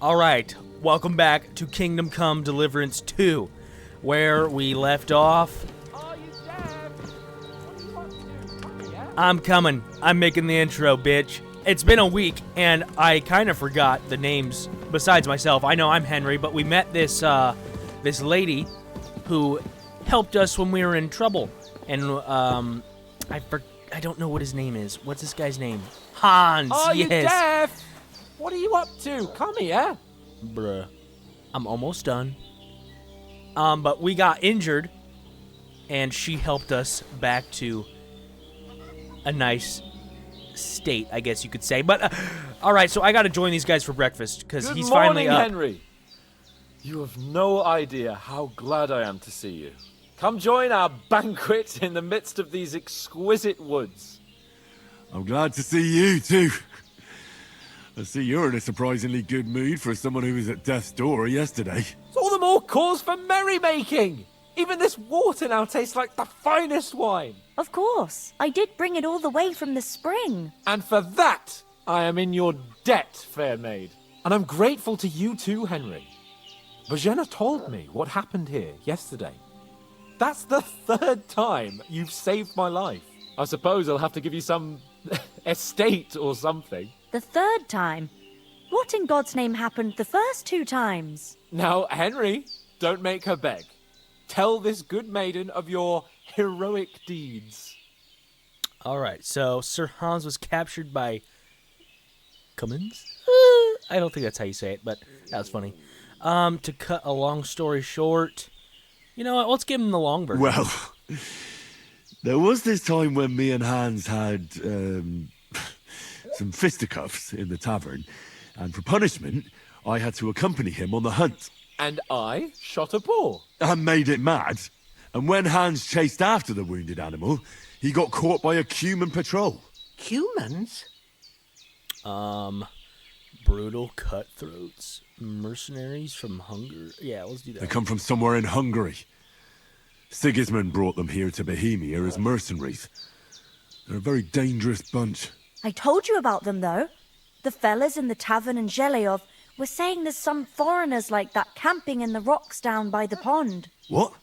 Alright, welcome back to Kingdom Come Deliverance 2, where we left off. Are you deaf? What do you want to do? Yeah? I'm coming. I'm making the intro, bitch. It's been a week, and I kind of forgot the names besides myself. I know I'm Henry, but we met this lady who helped us when we were in trouble. And, I don't know what his name is. What's this guy's name? Hans, Are yes. you deaf? What are you up to? Come here. Bruh. I'm almost done. But we got injured, and she helped us back to a nice state, I guess you could say. But, all right, so I got to join these guys for breakfast, because he's finally up. Good morning, Henry. You have no idea how glad I am to see you. Come join our banquet in the midst of these exquisite woods. I'm glad to see you, too. I see you're in a surprisingly good mood for someone who was at death's door yesterday. It's all the more cause for merrymaking. Even this water now tastes like the finest wine. Of course. I did bring it all the way from the spring. And for that, I am in your debt, fair maid. And I'm grateful to you too, Henry. Bojena told me what happened here yesterday. That's the third time you've saved my life. I suppose I'll have to give you some estate or something. The third time? What in God's name happened the first two times? Now, Henry, don't make her beg. Tell this good maiden of your heroic deeds. All right, so Sir Hans was captured by Cummins? I don't think that's how you say it, but that was funny. To cut a long story short, you know what? Let's give him the long version. Well, there was this time when me and Hans had some fisticuffs in the tavern, and for punishment, I had to accompany him on the hunt. And I shot a boar. I made it mad, and when Hans chased after the wounded animal, he got caught by a human patrol. Humans? Brutal cutthroats, mercenaries from Hungary. Yeah, let's do that. They come from somewhere in Hungary. Sigismund brought them here to Bohemia as mercenaries. They're a very dangerous bunch. I told you about them, though. The fellas in the tavern in Zheleyov were saying there's some foreigners like that camping in the rocks down by the pond. What?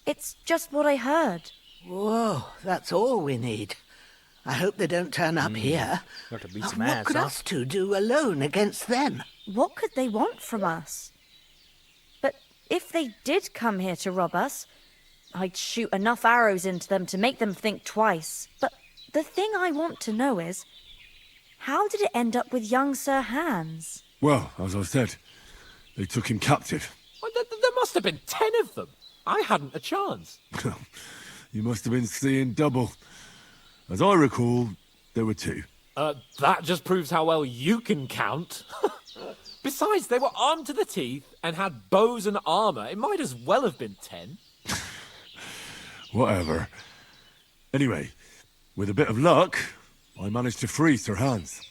It's just what I heard. Whoa, that's all we need. I hope they don't turn up here. Got to beat some What ass, could huh? us two do alone against them? What could they want from us? But if they did come here to rob us, I'd shoot enough arrows into them to make them think twice. But the thing I want to know is, how did it end up with young Sir Hans? Well, as I said, they took him captive. Well, there must have been 10 of them. I hadn't a chance. You must have been seeing double. As I recall, there were 2. That just proves how well you can count. Besides, they were armed to the teeth and had bows and armor. It might as well have been 10. Whatever. Anyway, with a bit of luck, I managed to free Sir Hans.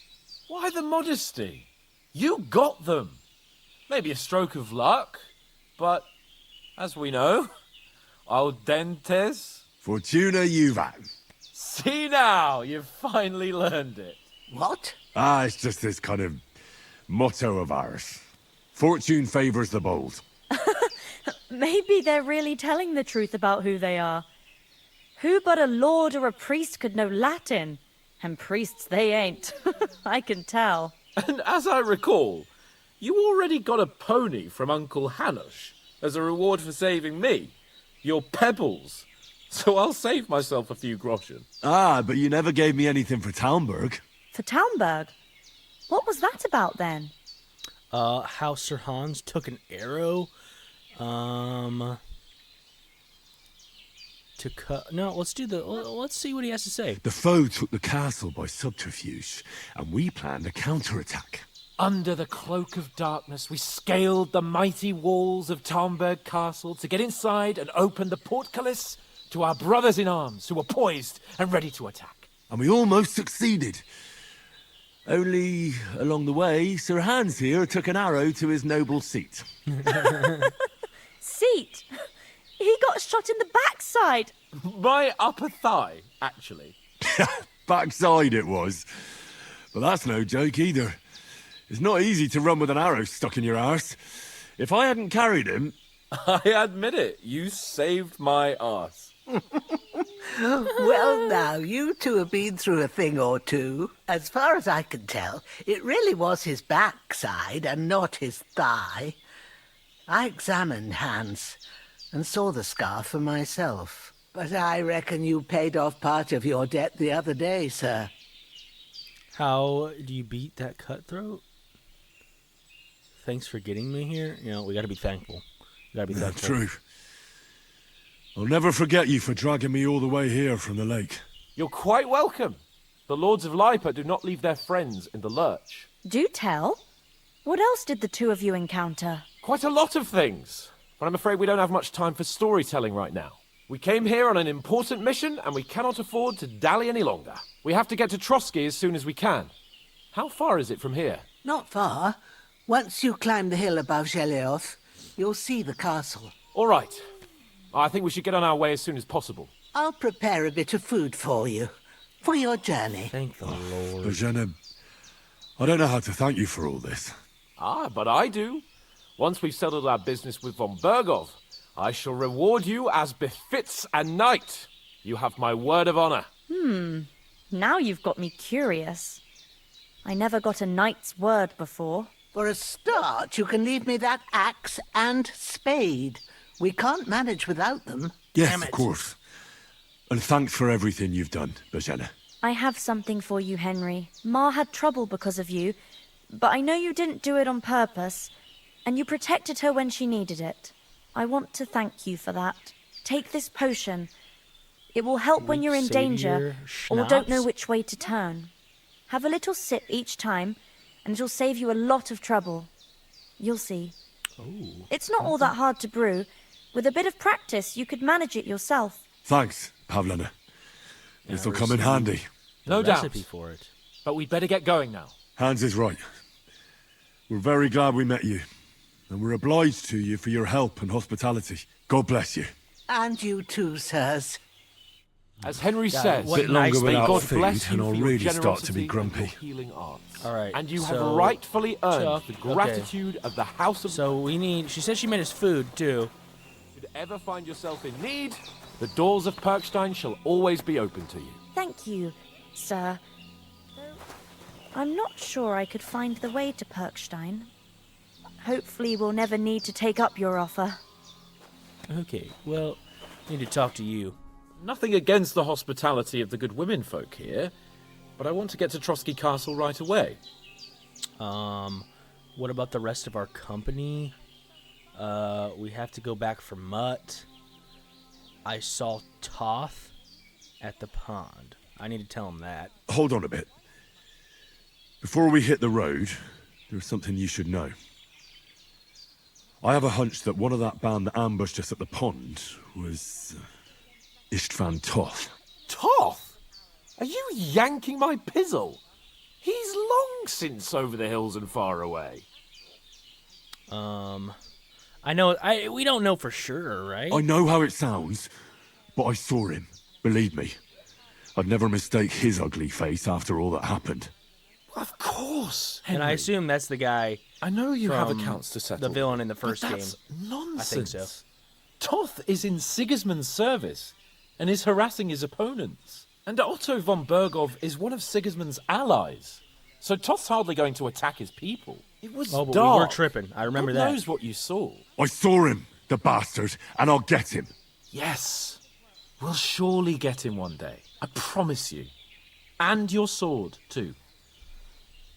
Why the modesty? You got them. Maybe a stroke of luck, but as we know, al dentes. Fortuna juvat. See now, you've finally learned it. What? It's just this kind of motto of ours. Fortune favors the bold. Maybe they're really telling the truth about who they are. Who but a lord or a priest could know Latin? And priests they ain't. I can tell. And as I recall, you already got a pony from Uncle Hanush as a reward for saving me. Your pebbles. So I'll save myself a few groschen. But you never gave me anything for Talmberg. For Talmberg? What was that about then? How Sir Hans took an arrow, to cut... No, let's see what he has to say. The foe took the castle by subterfuge, and we planned a counterattack. Under the cloak of darkness, we scaled the mighty walls of Talmberg Castle to get inside and open the portcullis to our brothers in arms who were poised and ready to attack. And we almost succeeded. Only, along the way, Sir Hans here took an arrow to his noble seat. Seat? He got shot in the backside. My upper thigh, actually. Backside it was. But that's no joke either. It's not easy to run with an arrow stuck in your arse. If I hadn't carried him... I admit it, you saved my arse. Well, now, you two have been through a thing or two. As far as I can tell, it really was his backside and not his thigh. I examined Hans and saw the scar for myself. But I reckon you paid off part of your debt the other day, sir. How do you beat that cutthroat? Thanks for getting me here. You know, we gotta be thankful. We gotta be thankful. True. I'll never forget you for dragging me all the way here from the lake. You're quite welcome. The Lords of Lipa do not leave their friends in the lurch. Do tell. What else did the two of you encounter? Quite a lot of things. But I'm afraid we don't have much time for storytelling right now. We came here on an important mission, and we cannot afford to dally any longer. We have to get to Trotsky as soon as we can. How far is it from here? Not far. Once you climb the hill above Geleoth, you'll see the castle. All right. I think we should get on our way as soon as possible. I'll prepare a bit of food for you, for your journey. Thank the Lord. Bozhena, I don't know how to thank you for all this. Ah, but I do. Once we've settled our business with von Bergov, I shall reward you as befits a knight. You have my word of honor. Now you've got me curious. I never got a knight's word before. For a start, you can leave me that axe and spade. We can't manage without them. Yes, Damn of it. course. And thanks for everything you've done, Bozhena. I have something for you, Henry. Ma had trouble because of you, but I know you didn't do it on purpose, and you protected her when she needed it. I want to thank you for that. Take this potion. It will help when you're in danger or don't know which way to turn. Have a little sip each time, and it'll save you a lot of trouble. You'll see. Ooh. It's not all that hard to brew. With a bit of practice, you could manage it yourself. Thanks, Pavlana. This'll come in receive handy. No the doubt. recipe for it. But we'd better get going now. Hans is right. We're very glad we met you. And we're obliged to you for your help and hospitality. God bless you. And you too, sirs. As Henry Yeah, says, what Bit longer nice may without God food, bless you and I'll for your really start to generosity be and grumpy. your healing arts. All right, And you have so- rightfully earned so- the okay. gratitude of the House of... So we need. She said she made us food too. If you ever find yourself in need, the doors of Perkstein shall always be open to you. Thank you, sir. Though I'm not sure I could find the way to Perkstein. Hopefully we'll never need to take up your offer. Okay. Well, I need to talk to you. Nothing against the hospitality of the good women folk here, but I want to get to Trotsky Castle right away. What about the rest of our company? We have to go back for Mutt. I saw Toth at the pond. I need to tell him that. Hold on a bit. Before we hit the road, there's something you should know. I have a hunch that one of that band that ambushed us at the pond was Istvan Toth. Toth? Are you yanking my pizzle? He's long since over the hills and far away. I know. We don't know for sure, right? I know how it sounds, but I saw him. Believe me. I'd never mistake his ugly face after all that happened. Of course, And I assume that's the guy, I know you have from accounts to settle. the villain in the but first game. that's nonsense. I think so. Toth is in Sigismund's service and is harassing his opponents. And Otto von Bergov is one of Sigismund's allies. So Toth's hardly going to attack his people. It was Oh, but dark. we were tripping. I remember God that. knows what you saw. I saw him, the bastard, and I'll get him. Yes. We'll surely get him one day. I promise you. And your sword, too.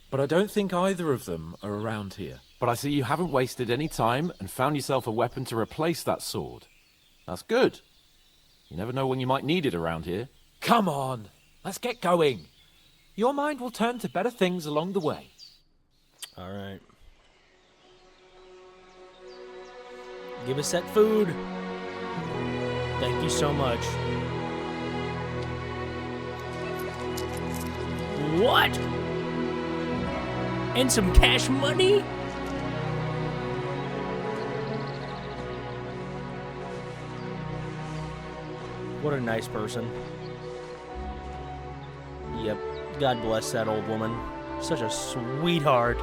But I don't think either of them are around here. But I see you haven't wasted any time and found yourself a weapon to replace that sword. That's good. You never know when you might need it around here. Come on, let's get going. Your mind will turn to better things along the way. All right. Give us that food. Thank you so much. What? And some cash money? What a nice person. Yep. God bless that old woman. Such a sweetheart.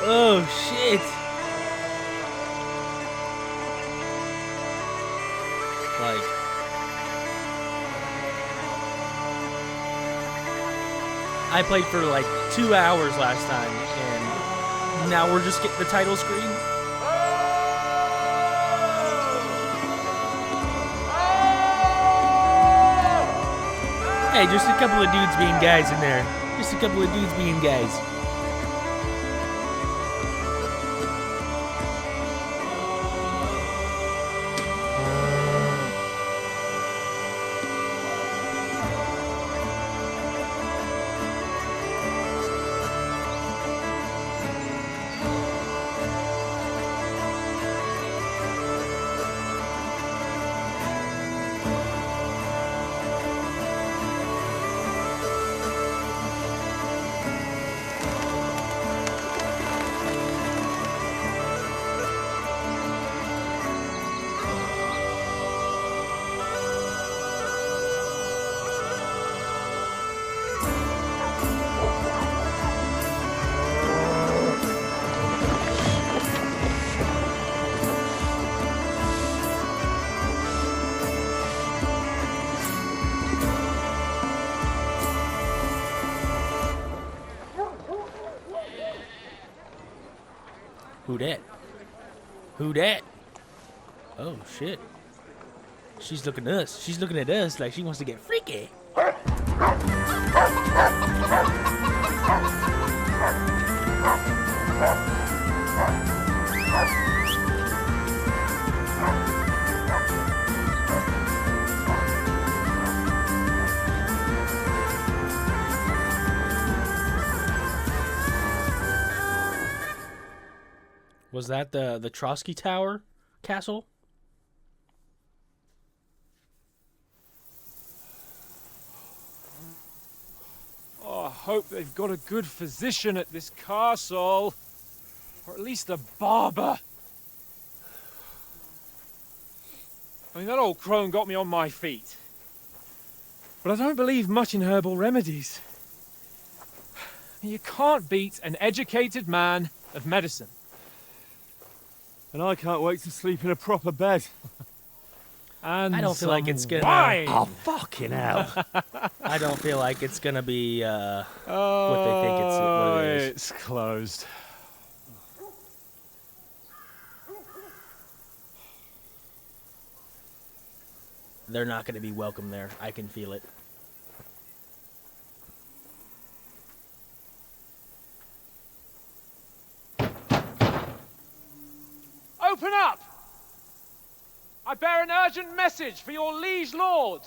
Oh, shit. Like... I played for like 2 hours last time, and now we're just getting the title screen. Hey, just a couple of dudes being guys in there. Just a couple of dudes being guys. Who dat? Who dat? Oh, shit. She's looking at us. She's looking at us like she wants to get freaky. Was that the Trotsky Tower castle? Oh, I hope they've got a good physician at this castle. Or at least a barber. I mean, that old crone got me on my feet. But I don't believe much in herbal remedies. You can't beat an educated man of medicine. And I can't wait to sleep in a proper bed. And I don't feel like it's gonna. wine. Oh, fucking hell. I don't feel like it's gonna be what Oh, they think what it is. it's closed. They're not gonna be welcome there. I can feel it. Open up! I bear an urgent message for your liege lord.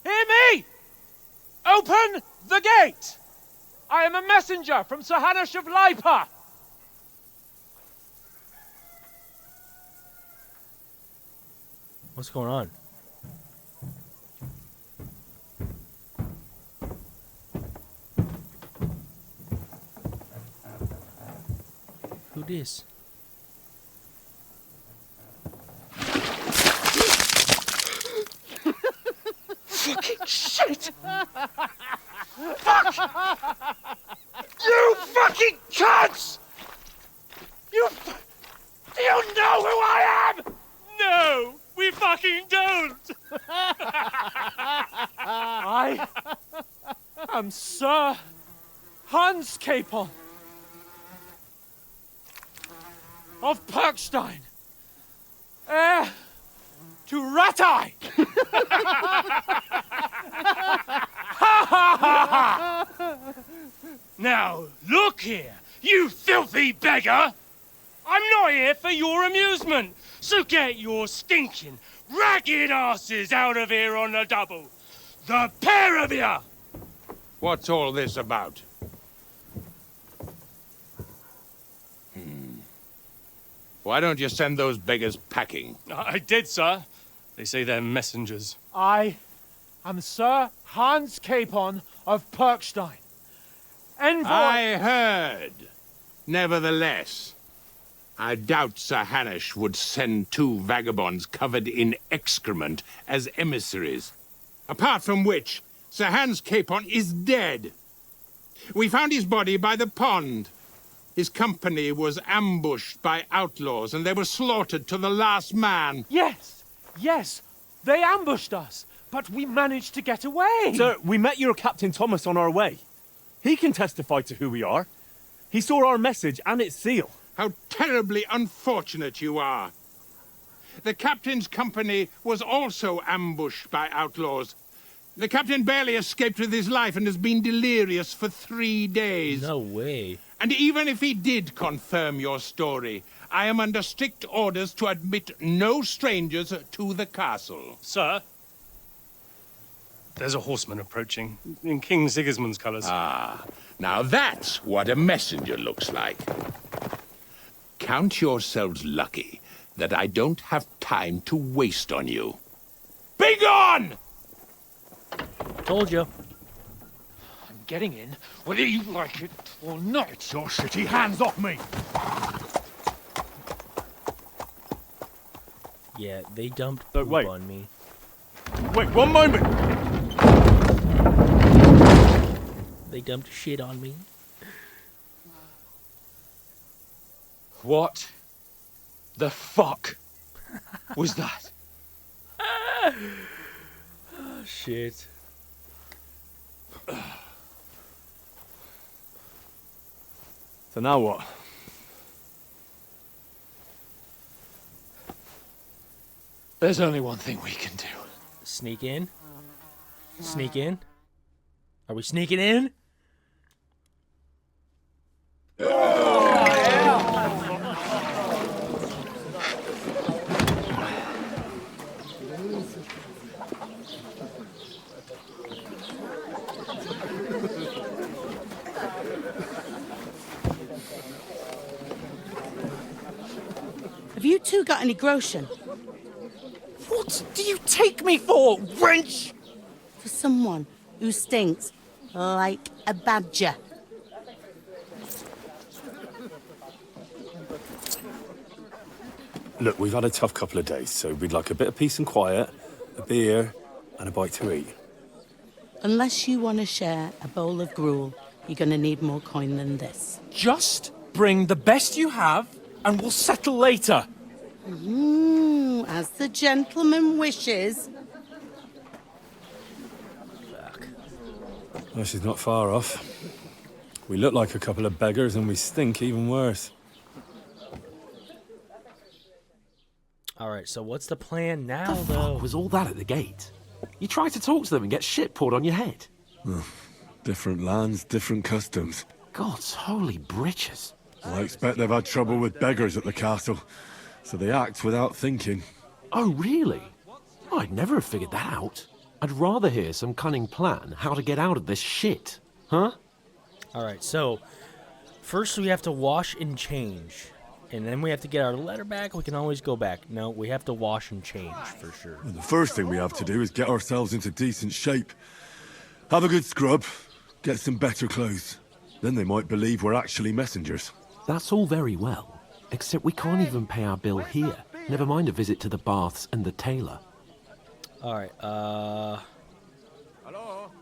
Hear me! Open the gate! I am a messenger from Sir Hanush of Lipa. What's going on? Who this? Fucking shit! Fuck! You fucking cunts! Do you know who I am? No, we fucking don't. I am Sir Hans Capon of Perkstein, heir to Ratai. Now, look here, you filthy beggar! I'm not here for your amusement, so get your stinking, ragged asses out of here on the double. The pair of you! What's all this about? Why don't you send those beggars packing? I did, sir. They say they're messengers. I am Sir Hans Capon of Perkstein, envoy. I heard. Nevertheless, I doubt Sir Hanush would send 2 vagabonds covered in excrement as emissaries. Apart from which, Sir Hans Capon is dead. We found his body by the pond. His company was ambushed by outlaws, and they were slaughtered to the last man. Yes, yes, they ambushed us, but we managed to get away. Sir, we met your Captain Thomas on our way. He can testify to who we are. He saw our message and its seal. How terribly unfortunate you are. The captain's company was also ambushed by outlaws. The captain barely escaped with his life and has been delirious for 3 days. No way. And even if he did confirm your story, I am under strict orders to admit no strangers to the castle. Sir, there's a horseman approaching in King Sigismund's colours. Ah, now that's what a messenger looks like. Count yourselves lucky that I don't have time to waste on you. Be gone! Told you. I'm getting in, whether you like it or not. Get your shitty hands off me! Yeah, they dumped But poop wait. on me. Wait, one moment! They dumped shit on me. What the fuck was that? Shit. So now what? There's only one thing we can do. Sneak in? Sneak in? Are we sneaking in? Have you two got any groschen? What do you take me for, wench? For someone who stinks like a badger. Look, we've had a tough couple of days, so we'd like a bit of peace and quiet, a beer, and a bite to eat. Unless you want to share a bowl of gruel, you're going to need more coin than this. Just bring the best you have, and we'll settle later. As the gentleman wishes. Well, she's not far off. We look like a couple of beggars, and we stink even worse. Alright, so what's the plan now, The though? fuck was all that at the gate? You tried to talk to them and get shit poured on your head. Different lands, different customs. God's holy britches. I expect they've had trouble with beggars at the castle, so they act without thinking. Oh, really? I'd never have figured that out. I'd rather hear some cunning plan how to get out of this shit. Huh? Alright, so first we have to wash and change. And then we have to get our letter back. We can always go back. No, we have to wash and change for sure. And the first thing we have to do is get ourselves into decent shape. Have a good scrub, get some better clothes. Then they might believe we're actually messengers. That's all very well, except we can't even pay our bill here. Never mind a visit to the baths and the tailor. Alright,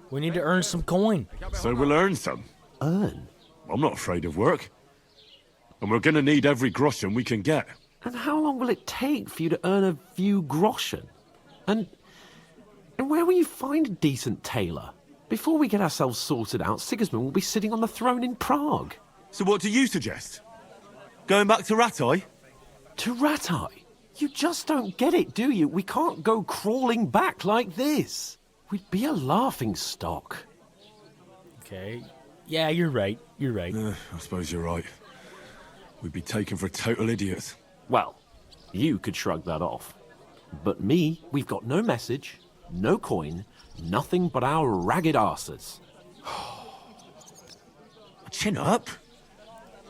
we need to earn some coin. So we'll earn some. Earn? I'm not afraid of work. And we're gonna need every groschen we can get. And how long will it take for you to earn a few groschen? And where will you find a decent tailor? Before we get ourselves sorted out, Sigismund will be sitting on the throne in Prague. So what do you suggest? Going back to Ratai? To Ratai? You just don't get it, do you? We can't go crawling back like this. We'd be a laughing stock. Okay. Yeah, you're right. You're right. I suppose you're right. We'd be taken for total idiots. Well, you could shrug that off. But me, we've got no message, no coin, nothing but our ragged arses. Chin up.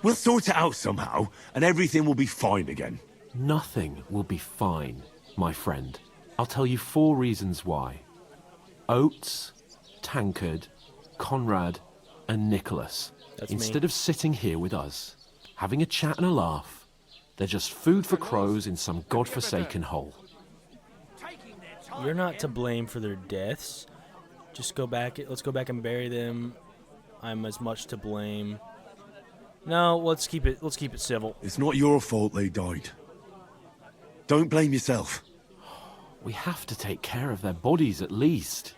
We'll sort it out somehow, and everything will be fine again. Nothing will be fine, my friend. I'll tell you 4 reasons why. Oates, Tankard, Conrad, and Nicholas. That's Instead me. of sitting here with us, having a chat and a laugh, They're just food for crows in some godforsaken hole. You're not to blame for their deaths. Just go back. Let's go back and bury them. I'm as much to blame. No, let's keep it civil. It's not your fault they died. Don't blame yourself. We have to take care of their bodies at least.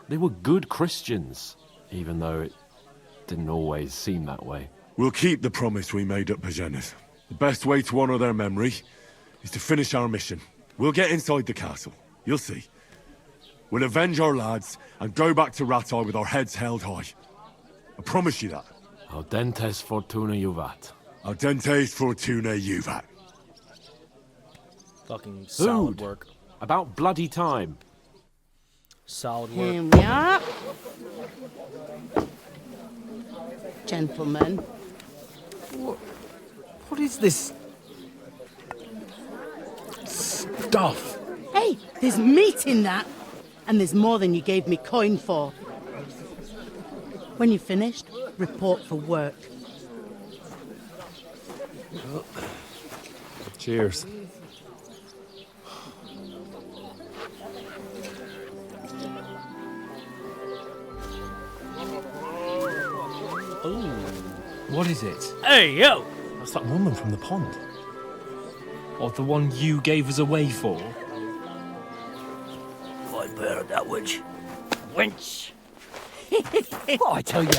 They were good Christians, even though it didn't always seem that way. We'll keep the promise we made at Bajena's. The best way to honor their memory is to finish our mission. We'll get inside the castle. You'll see. We'll avenge our lads and go back to Ratai with our heads held high. I promise you that. Audentes fortuna juvat. Audentes fortuna juvat. Fucking solid Food. work. About bloody time. Solid Here work. we are. Gentlemen. What is this stuff? Hey, there's meat in that. And there's more than you gave me coin for. When you're finished, report for work. Cheers. What is it? Hey, yo! That's that woman from the pond. Or the one you gave us away for. I bear that witch. Wench! What I tell you?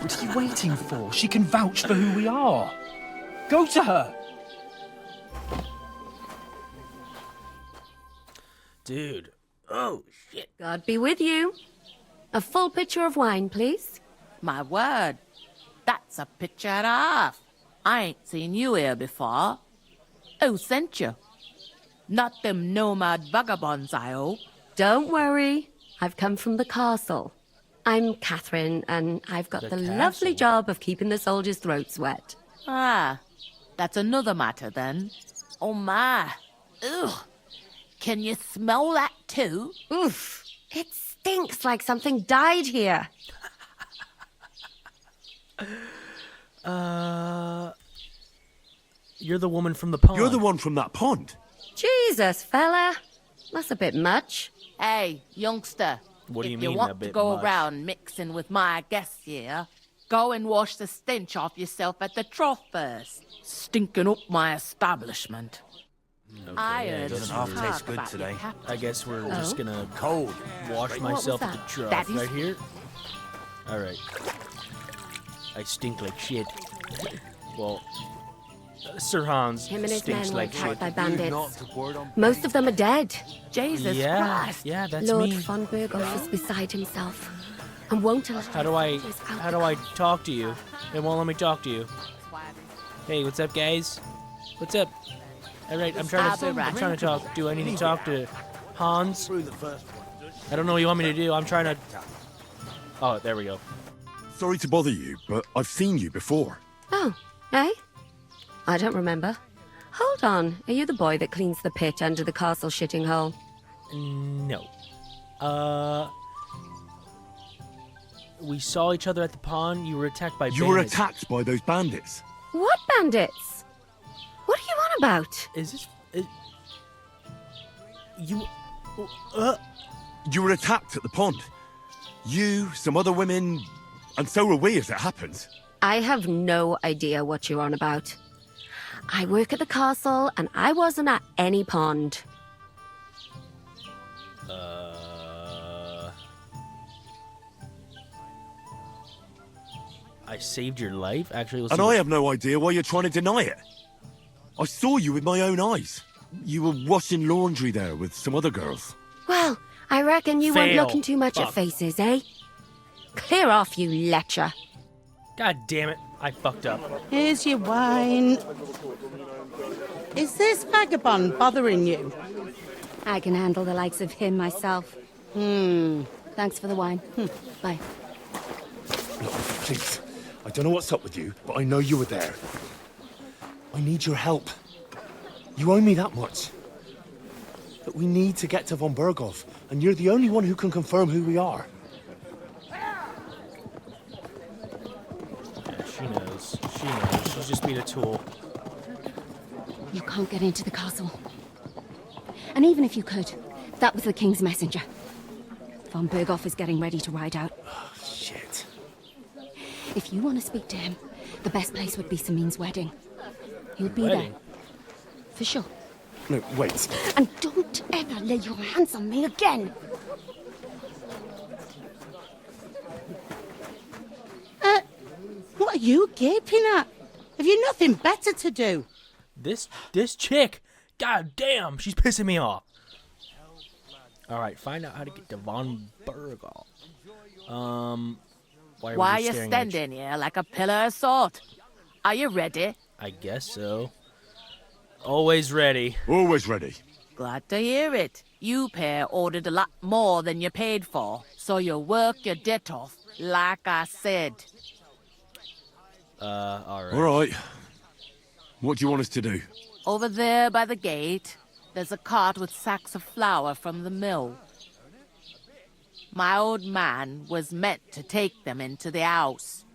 What are you waiting for? She can vouch for who we are. Go to her. Dude. Oh, shit. God be with you. A full pitcher of wine, please. My word, that's a picture and a half. I ain't seen you here before. Who sent you? Not them nomad vagabonds, I hope. Don't worry. I've come from the castle. I'm Catherine, and I've got the lovely job of keeping the soldiers' throats wet. Ah, that's another matter then. Oh my. Ugh. Can you smell that too? Oof. It stinks like something died here. You're the woman from the pond. You're the one from that pond. Jesus, fella. That's a bit much. Hey, youngster. What do you if mean, you a want to bit go much? around mixing with my guests here, go and wash the stench off yourself at the trough first. Stinking up my establishment. I heard doesn't you half talk taste good about your today. captain. I guess we're just gonna Cold. wash myself at the that? trough Daddy's- right here. All right. I stink like shit. Well, Sir Hans Him and his stinks men were like attacked shit. by bandits. Most of them are dead. Jesus Yeah, Christ. yeah, that's Lord me. von Burgos is beside himself and won't allow How do I talk to you? It won't let me talk to you. Hey, what's up, guys? What's up? All right, I'm trying to talk. Do I need to talk to Hans? I don't know what you want me to do. I'm trying to. Oh, there we go. Sorry to bother you, but I've seen you before. Oh, eh? I don't remember. Hold on. Are you the boy that cleans the pit under the castle shitting hole? No. We saw each other at the pond. You were attacked by bandits. You were attacked by those bandits. What bandits? What are you on about? Is this... You... You were attacked at the pond. You, some other women, and so were we as it happens. I have no idea what you're on about. I work at the castle, and I wasn't at any pond. I saved your life? Actually, let's And see I what- have no idea why you're trying to deny it. I saw you with my own eyes. You were washing laundry there with some other girls. Well, I reckon you weren't Fail. looking too much at Fuck. faces, eh? Clear off, you lecher. God damn it. I fucked up. Here's your wine. Is this vagabond bothering you? I can handle the likes of him myself. Thanks for the wine. Bye. Look, please. I don't know what's up with you, but I know you were there. I need your help. You owe me that much. But we need to get to von Burgov, and you're the only one who can confirm who we are. Yeah, she knows. She knows. was just being a tool. You can't get into the castle. And even if you could, that was the king's messenger. Von Berghoff is getting ready to ride out. Oh, shit. If you want to speak to him, the best place would be Samin's wedding. He'll be there. For sure. No, wait. And don't ever lay your hands on me again! What are you gaping at? Have you nothing better to do? This chick, god damn, she's pissing me off. All right, find out how to get to Von Berghoff. Why are you standing here like a pillar of salt? Are you ready? I guess so. Always ready. Always ready. Glad to hear it. You pair ordered a lot more than you paid for, so you work your debt off, like I said. All right. All right. What do you want us to do? Over there by the gate, there's a cart with sacks of flour from the mill. My old man was meant to take them into the house,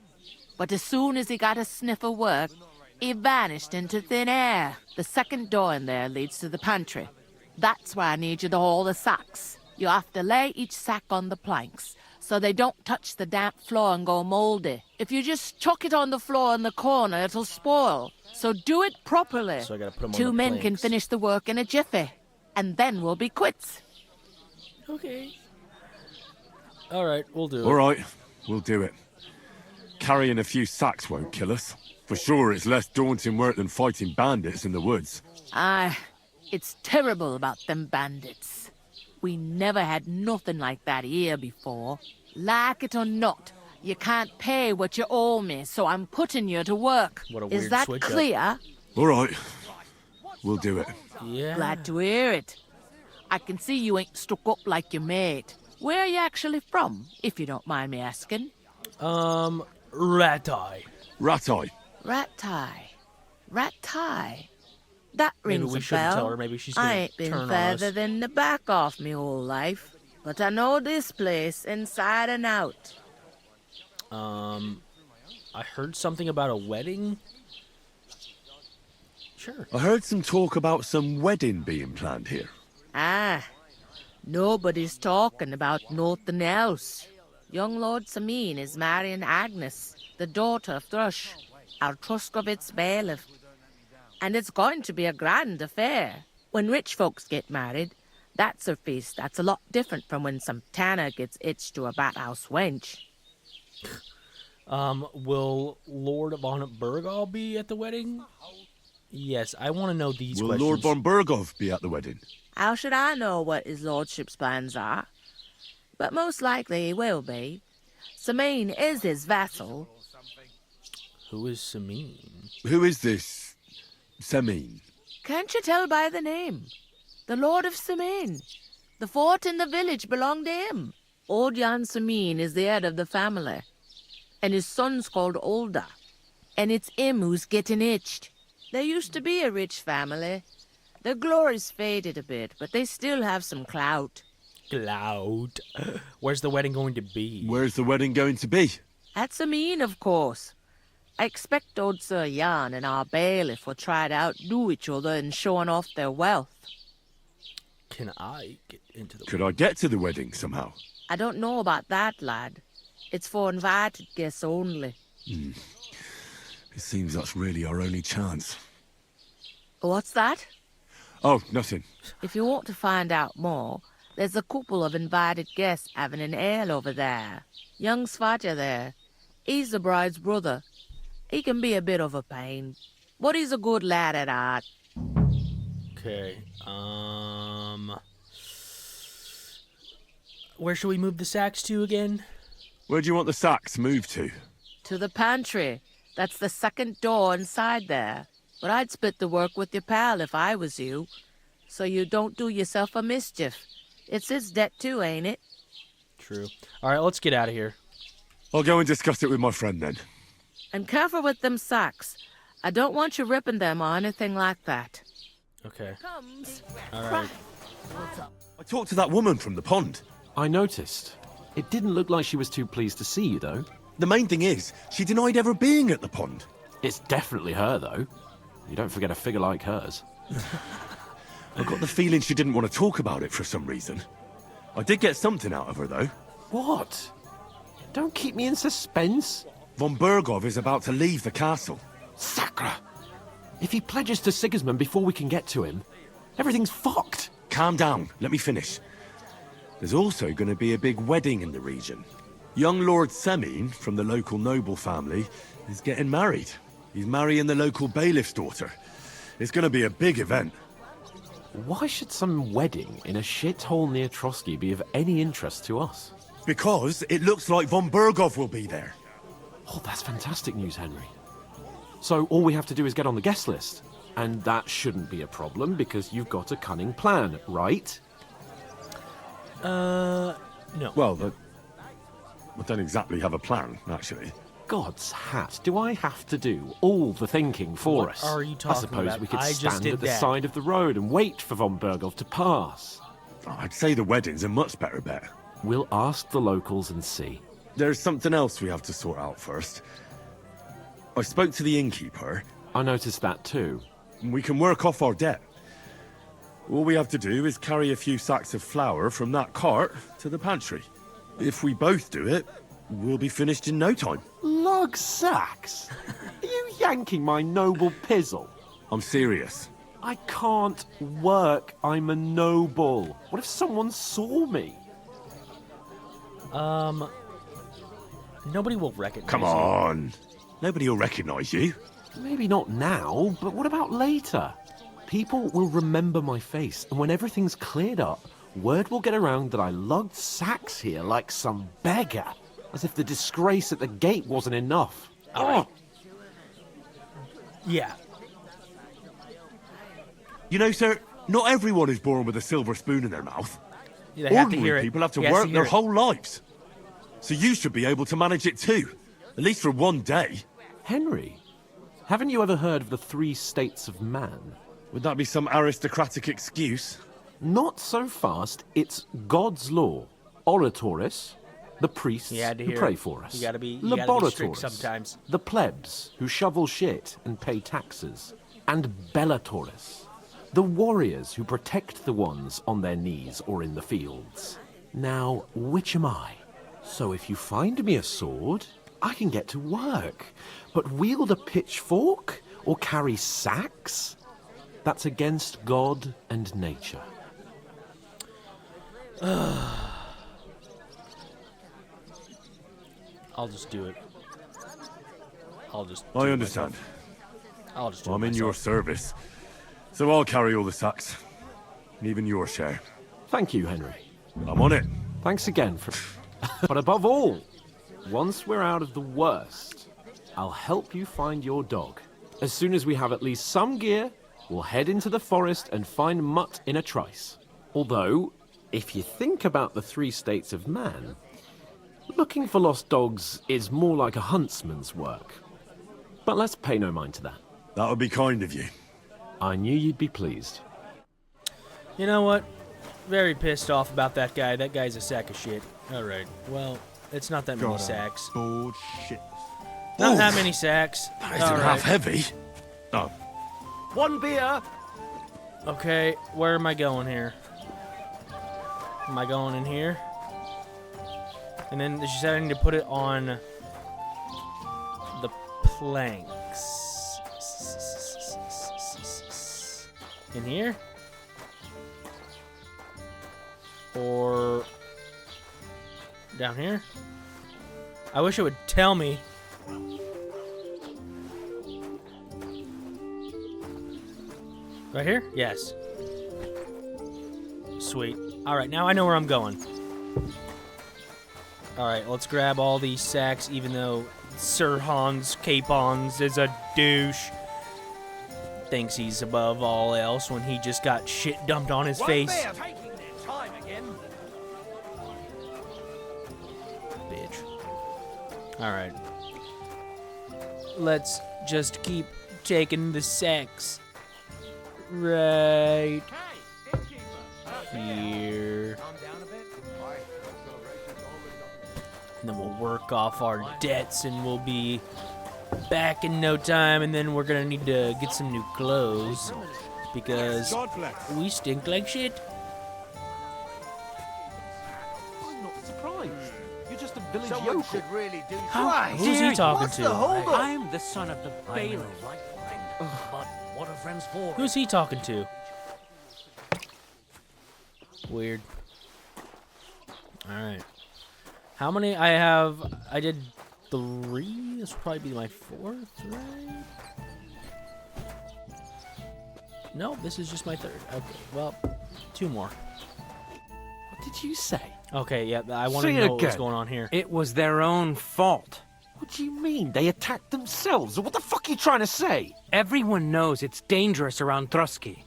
but as soon as he got a sniff of work, he vanished into thin air. The second door in there leads to the pantry. That's where I need you to haul the sacks. You have to lay each sack on the planks, so they don't touch the damp floor and go moldy. If you just chuck it on the floor in the corner, it'll spoil. So do it properly. So I gotta put 'em on Two the men can planks. finish the work in a jiffy, and then we'll be quits. Okay. All right, we'll do it. All right, we'll do it. Carrying a few sacks won't kill us. For sure, it's less daunting work than fighting bandits in the woods. Aye, it's terrible about them bandits. We never had nothing like that here before. Like it or not, you can't pay what you owe me, so I'm putting you to work. What a Is weird that switch up. clear? All right, we'll do it. Yeah. Glad to hear it. I can see you ain't stuck up like your mate. Where are you actually from, if you don't mind me asking? Rat-eye. Rat-eye. Rat-tie. Rat-tie. That rings Maybe we a shouldn't bell. tell her. Maybe she's I gonna ain't been turn on further us. than the back off me whole life, but I know this place inside and out. I heard something about a wedding. Sure. I heard some talk about some wedding being planned here. Ah, nobody's talking about nothing else. Young Lord Samin is marrying Agnes, the daughter of Thrush, our Truskovitz bailiff. And it's going to be a grand affair. When rich folks get married, that's a feast that's a lot different from when some tanner gets hitched to a bathouse wench. Will Lord von Berghoff be at the wedding? Yes, I want to know these Will questions. Lord von Berghoff be at the wedding? How should I know what his lordship's plans are? But most likely he will be. Samin is his vassal. Who is Samin? Who is this Samin? Can't you tell by the name? The Lord of Samin. The fort and the village belong to him. Old Jan Samin is the head of the family. And his son's called Olda. And it's him who's getting itched. There used to be a rich family. Their glory's faded a bit, but they still have some clout. Cloud. Where's the wedding going to be? Where's the wedding going to be? At Samin, of course. I expect old Sir Jan and our bailiff will try to outdo each other in showing off their wealth. Can I get into the Could I get to the wedding somehow? I don't know about that, lad. It's for invited guests only. It seems that's really our only chance. What's that? Oh, nothing. If you want to find out more, there's a couple of invited guests having an ale over there. Young Svaja there. He's the bride's brother. He can be a bit of a pain, but he's a good lad at heart. Okay, where should we move the sacks to again? Where do you want the sacks moved to? To the pantry. That's the second door inside there. But I'd split the work with your pal if I was you, so you don't do yourself a mischief. It's his debt too, ain't it? True. All right, let's get out of here. I'll go and discuss it with my friend then. And careful with them sacks. I don't want you ripping them or anything like that. Okay. Comes. All right. I talked to that woman from the pond. I noticed. It didn't look like she was too pleased to see you, though. The main thing is, she denied ever being at the pond. It's definitely her, though. You don't forget a figure like hers. I got the feeling she didn't want to talk about it for some reason. I did get something out of her, though. What? Don't keep me in suspense. Von Bergov is about to leave the castle. Sacre! If he pledges to Sigismund before we can get to him, everything's fucked. Calm down. Let me finish. There's also going to be a big wedding in the region. Young Lord Semin, from the local noble family, is getting married. He's marrying the local bailiff's daughter. It's going to be a big event. Why should some wedding in a shithole near Trotsky be of any interest to us? Because it looks like Von Bergov will be there. Oh, that's fantastic news, Henry. So all we have to do is get on the guest list. And that shouldn't be a problem because you've got a cunning plan, right? No. Well, I don't exactly have a plan, actually. God's hat, do I have to do all the thinking for What us? are you talking I suppose about? we could I just stand did at the that. side of the road and wait for Von Bergov to pass. I'd say the wedding's a much better bet. We'll ask the locals and see. There's something else we have to sort out first. I spoke to the innkeeper. I noticed that too. We can work off our debt. All we have to do is carry a few sacks of flour from that cart to the pantry. If we both do it, we'll be finished in no time. Lug sacks? Are you yanking my noble pizzle? I'm serious. I can't work. I'm a noble. What if someone saw me? Nobody will recognize Come you. on. Nobody will recognize you. Maybe not now, but what about later? People will remember my face, and when everything's cleared up, word will get around that I lugged sacks here like some beggar, as if the disgrace at the gate wasn't enough. All right. Yeah. You know, sir, not everyone is born with a silver spoon in their mouth. They have to Ordinary hear it. people have to He has to work hear their it. whole lives. So you should be able to manage it too. At least for one day. Henry, haven't you ever heard of the 3 states of man? Would that be some aristocratic excuse? Not so fast. It's God's law. Oratoris, the priests You had to who hear pray it. for us. You gotta be strict Laboratories, sometimes. the plebs who shovel shit and pay taxes. And Bellatoris, the warriors who protect the ones on their knees or in the fields. Now, which am I? So if you find me a sword, I can get to work. But wield a pitchfork or carry sacks? That's against God and nature. I'll just do it. I'll just. I understand. I'll just do I'm it in your myself. service. So I'll carry all the sacks. Even your share. Thank you, Henry. I'm on it. Thanks again for... But above all, once we're out of the worst, I'll help you find your dog. As soon as we have at least some gear, we'll head into the forest and find Mutt in a trice. Although, if you think about the 3 states of man, looking for lost dogs is more like a huntsman's work. But let's pay no mind to that. That would be kind of you. I knew you'd be pleased. You know what? Very pissed off about that guy. That guy's a sack of shit. All right. Well, it's not that many sacks. Bullshit. Not that many sacks. That isn't half heavy. Oh. 1 beer! Okay, where am I going here? Am I going in here? And then she said I need to put it on the planks. In here? Or down here? I wish it would tell me. Right here? Yes. Sweet. Alright, now I know where I'm going. Alright, let's grab all these sacks, even though Sir Hans Capons is a douche. Thinks he's above all else when he just got shit dumped on his face. Taking their time again. Bitch. Alright. Let's just keep taking the sacks. Right here. And then we'll work off our debts and we'll be back in no time, and then we're gonna need to get some new clothes because we stink like shit. I'm not surprised. You're just a village Someone yokel. should really do How- who's he talking to? I'm the son of the bailiff. But what are friends for? Who's he talking to? Weird. Alright. How many I have? I did 3. This will probably be my 4th, right? No, this is just my 3rd. Okay, well, 2 more. What did you say? Okay, yeah, I want to Say know it what's again. going on here. It was their own fault. What do you mean? They attacked themselves? What the fuck are you trying to say? Everyone knows it's dangerous around Trotsky.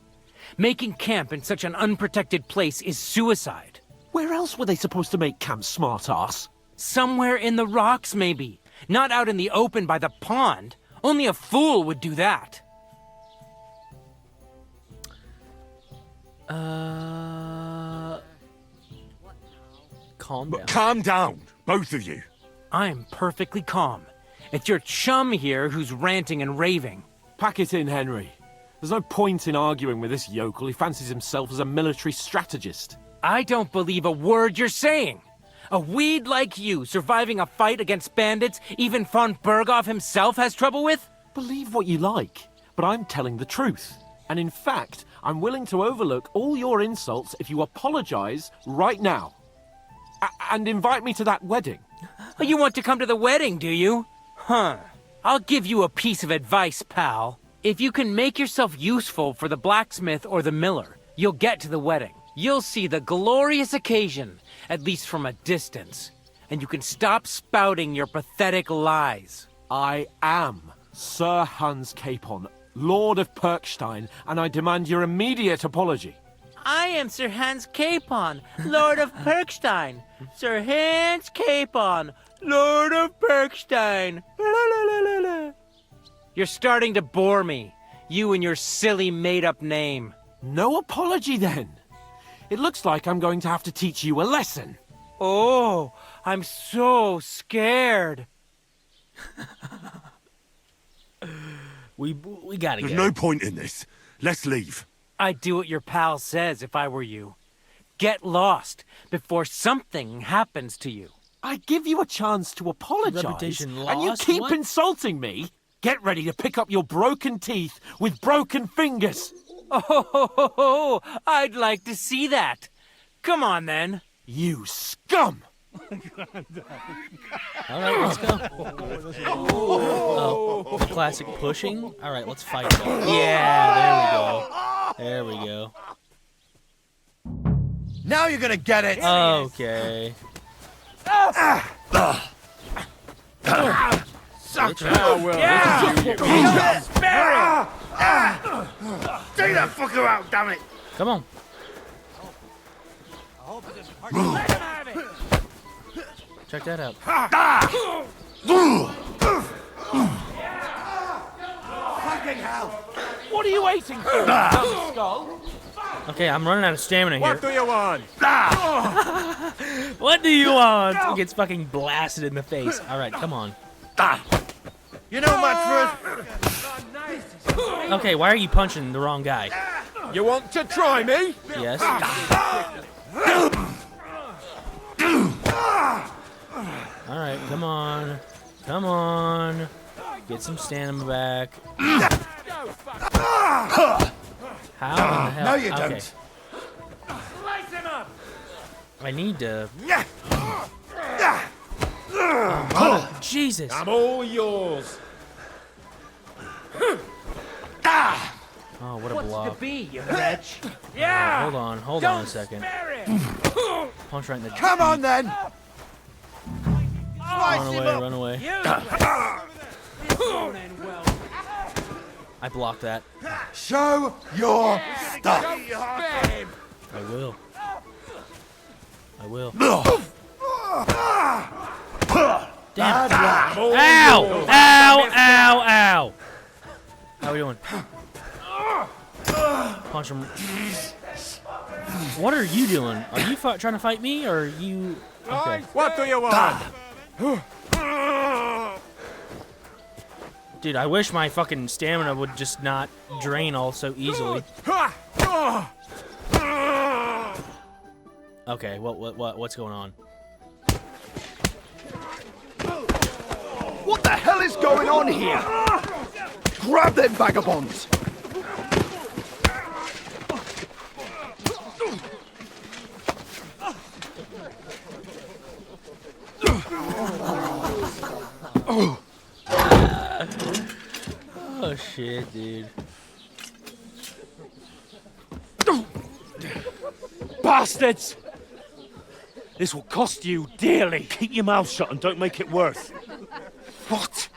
Making camp in such an unprotected place is suicide. Where else were they supposed to make camp, smartass? Somewhere in the rocks, maybe. Not out in the open by the pond. Only a fool would do that. Calm down. Calm down, both of you. I'm perfectly calm. It's your chum here who's ranting and raving. Pack it in, Henry. There's no point in arguing with this yokel. He fancies himself as a military strategist. I don't believe a word you're saying. A weed like you surviving a fight against bandits even von Berghoff himself has trouble with? Believe what you like, but I'm telling the truth. And in fact, I'm willing to overlook all your insults if you apologize right now. And invite me to that wedding. Oh, you want to come to the wedding, do you? Huh. I'll give you a piece of advice, pal. If you can make yourself useful for the blacksmith or the miller, you'll get to the wedding. You'll see the glorious occasion, at least from a distance. And you can stop spouting your pathetic lies. I am Sir Hans Capon, Lord of Perkstein, and I demand your immediate apology. I am Sir Hans Capon, Lord of Perkstein. Sir Hans Capon, Lord of Perkstein. You're starting to bore me. You and your silly made-up name. No apology, then. It looks like I'm going to have to teach you a lesson. Oh, I'm so scared. We gotta There's go. no point in this. Let's leave. I'd do what your pal says if I were you. Get lost before something happens to you. I give you a chance to apologize, Reputation and you lost? keep What? insulting me. Get ready to pick up your broken teeth with broken fingers. Oh, I'd like to see that. Come on, then. You scum! All right, let's go. Oh, the classic pushing. All right, let's fight. Yeah, there we go. There we go. Now you're gonna get it. Okay. Take that fucker out, damn it! Come on. Check that out. Fucking hell! What are you waiting for? Dumb skull? Okay, I'm running out of stamina here. What do you want? What do you want? He gets fucking blasted in the face. All right, come on. You know much Okay, why are you punching the wrong guy? You want to try me? Yes. All right, come on. Come on. Get some stamina back. How in the hell? No, you Okay. don't. Slice him up! I need to. Oh, Jesus. I'm all yours. Oh, what a block. be, you wretch? Yeah! Hold on a second. Spare it! Punch right in the Come on, then. Run away. You! I blocked that. Show your stuff. I will. Damn. Ow! Ow! Ow! Ow! How are we doing? Punch him. What are you doing? Are you trying to fight me, or are you? Okay. What do you want? Dude, I wish my fucking stamina would just not drain all so easily. Okay, what's going on? What the hell is going on here? Grab them vagabonds! Oh shit, dude. Bastards! This will cost you dearly. Keep your mouth shut and don't make it worse. What?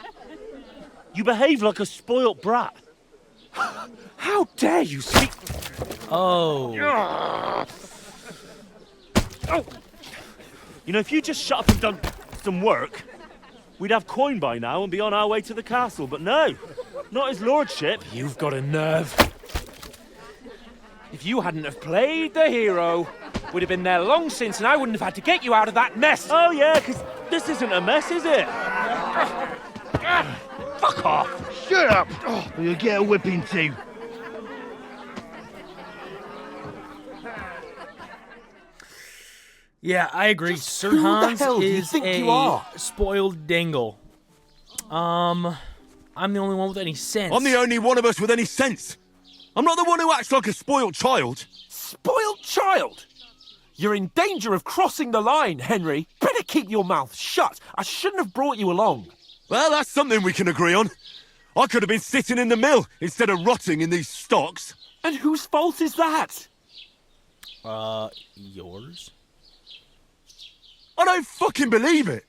You behave like a spoilt brat. How dare you speak... Oh. You know, if you just shut up and done some work, we'd have coin by now and be on our way to the castle, but no. Not his lordship. You've got a nerve. If you hadn't have played the hero, we'd have been there long since and I wouldn't have had to get you out of that mess. Oh yeah, because this isn't a mess, is it? Fuck off. Shut up, or you'll get a whipping too. Yeah, I agree. Just Sir who the Hans hell do you is think a you are? spoiled dingle. I'm the only one with any sense. I'm the only one of us with any sense. I'm not the one who acts like a spoiled child. Spoiled child? You're in danger of crossing the line, Henry. Better keep your mouth shut. I shouldn't have brought you along. Well, that's something we can agree on. I could have been sitting in the mill instead of rotting in these stocks. And whose fault is that? Yours? I don't fucking believe it.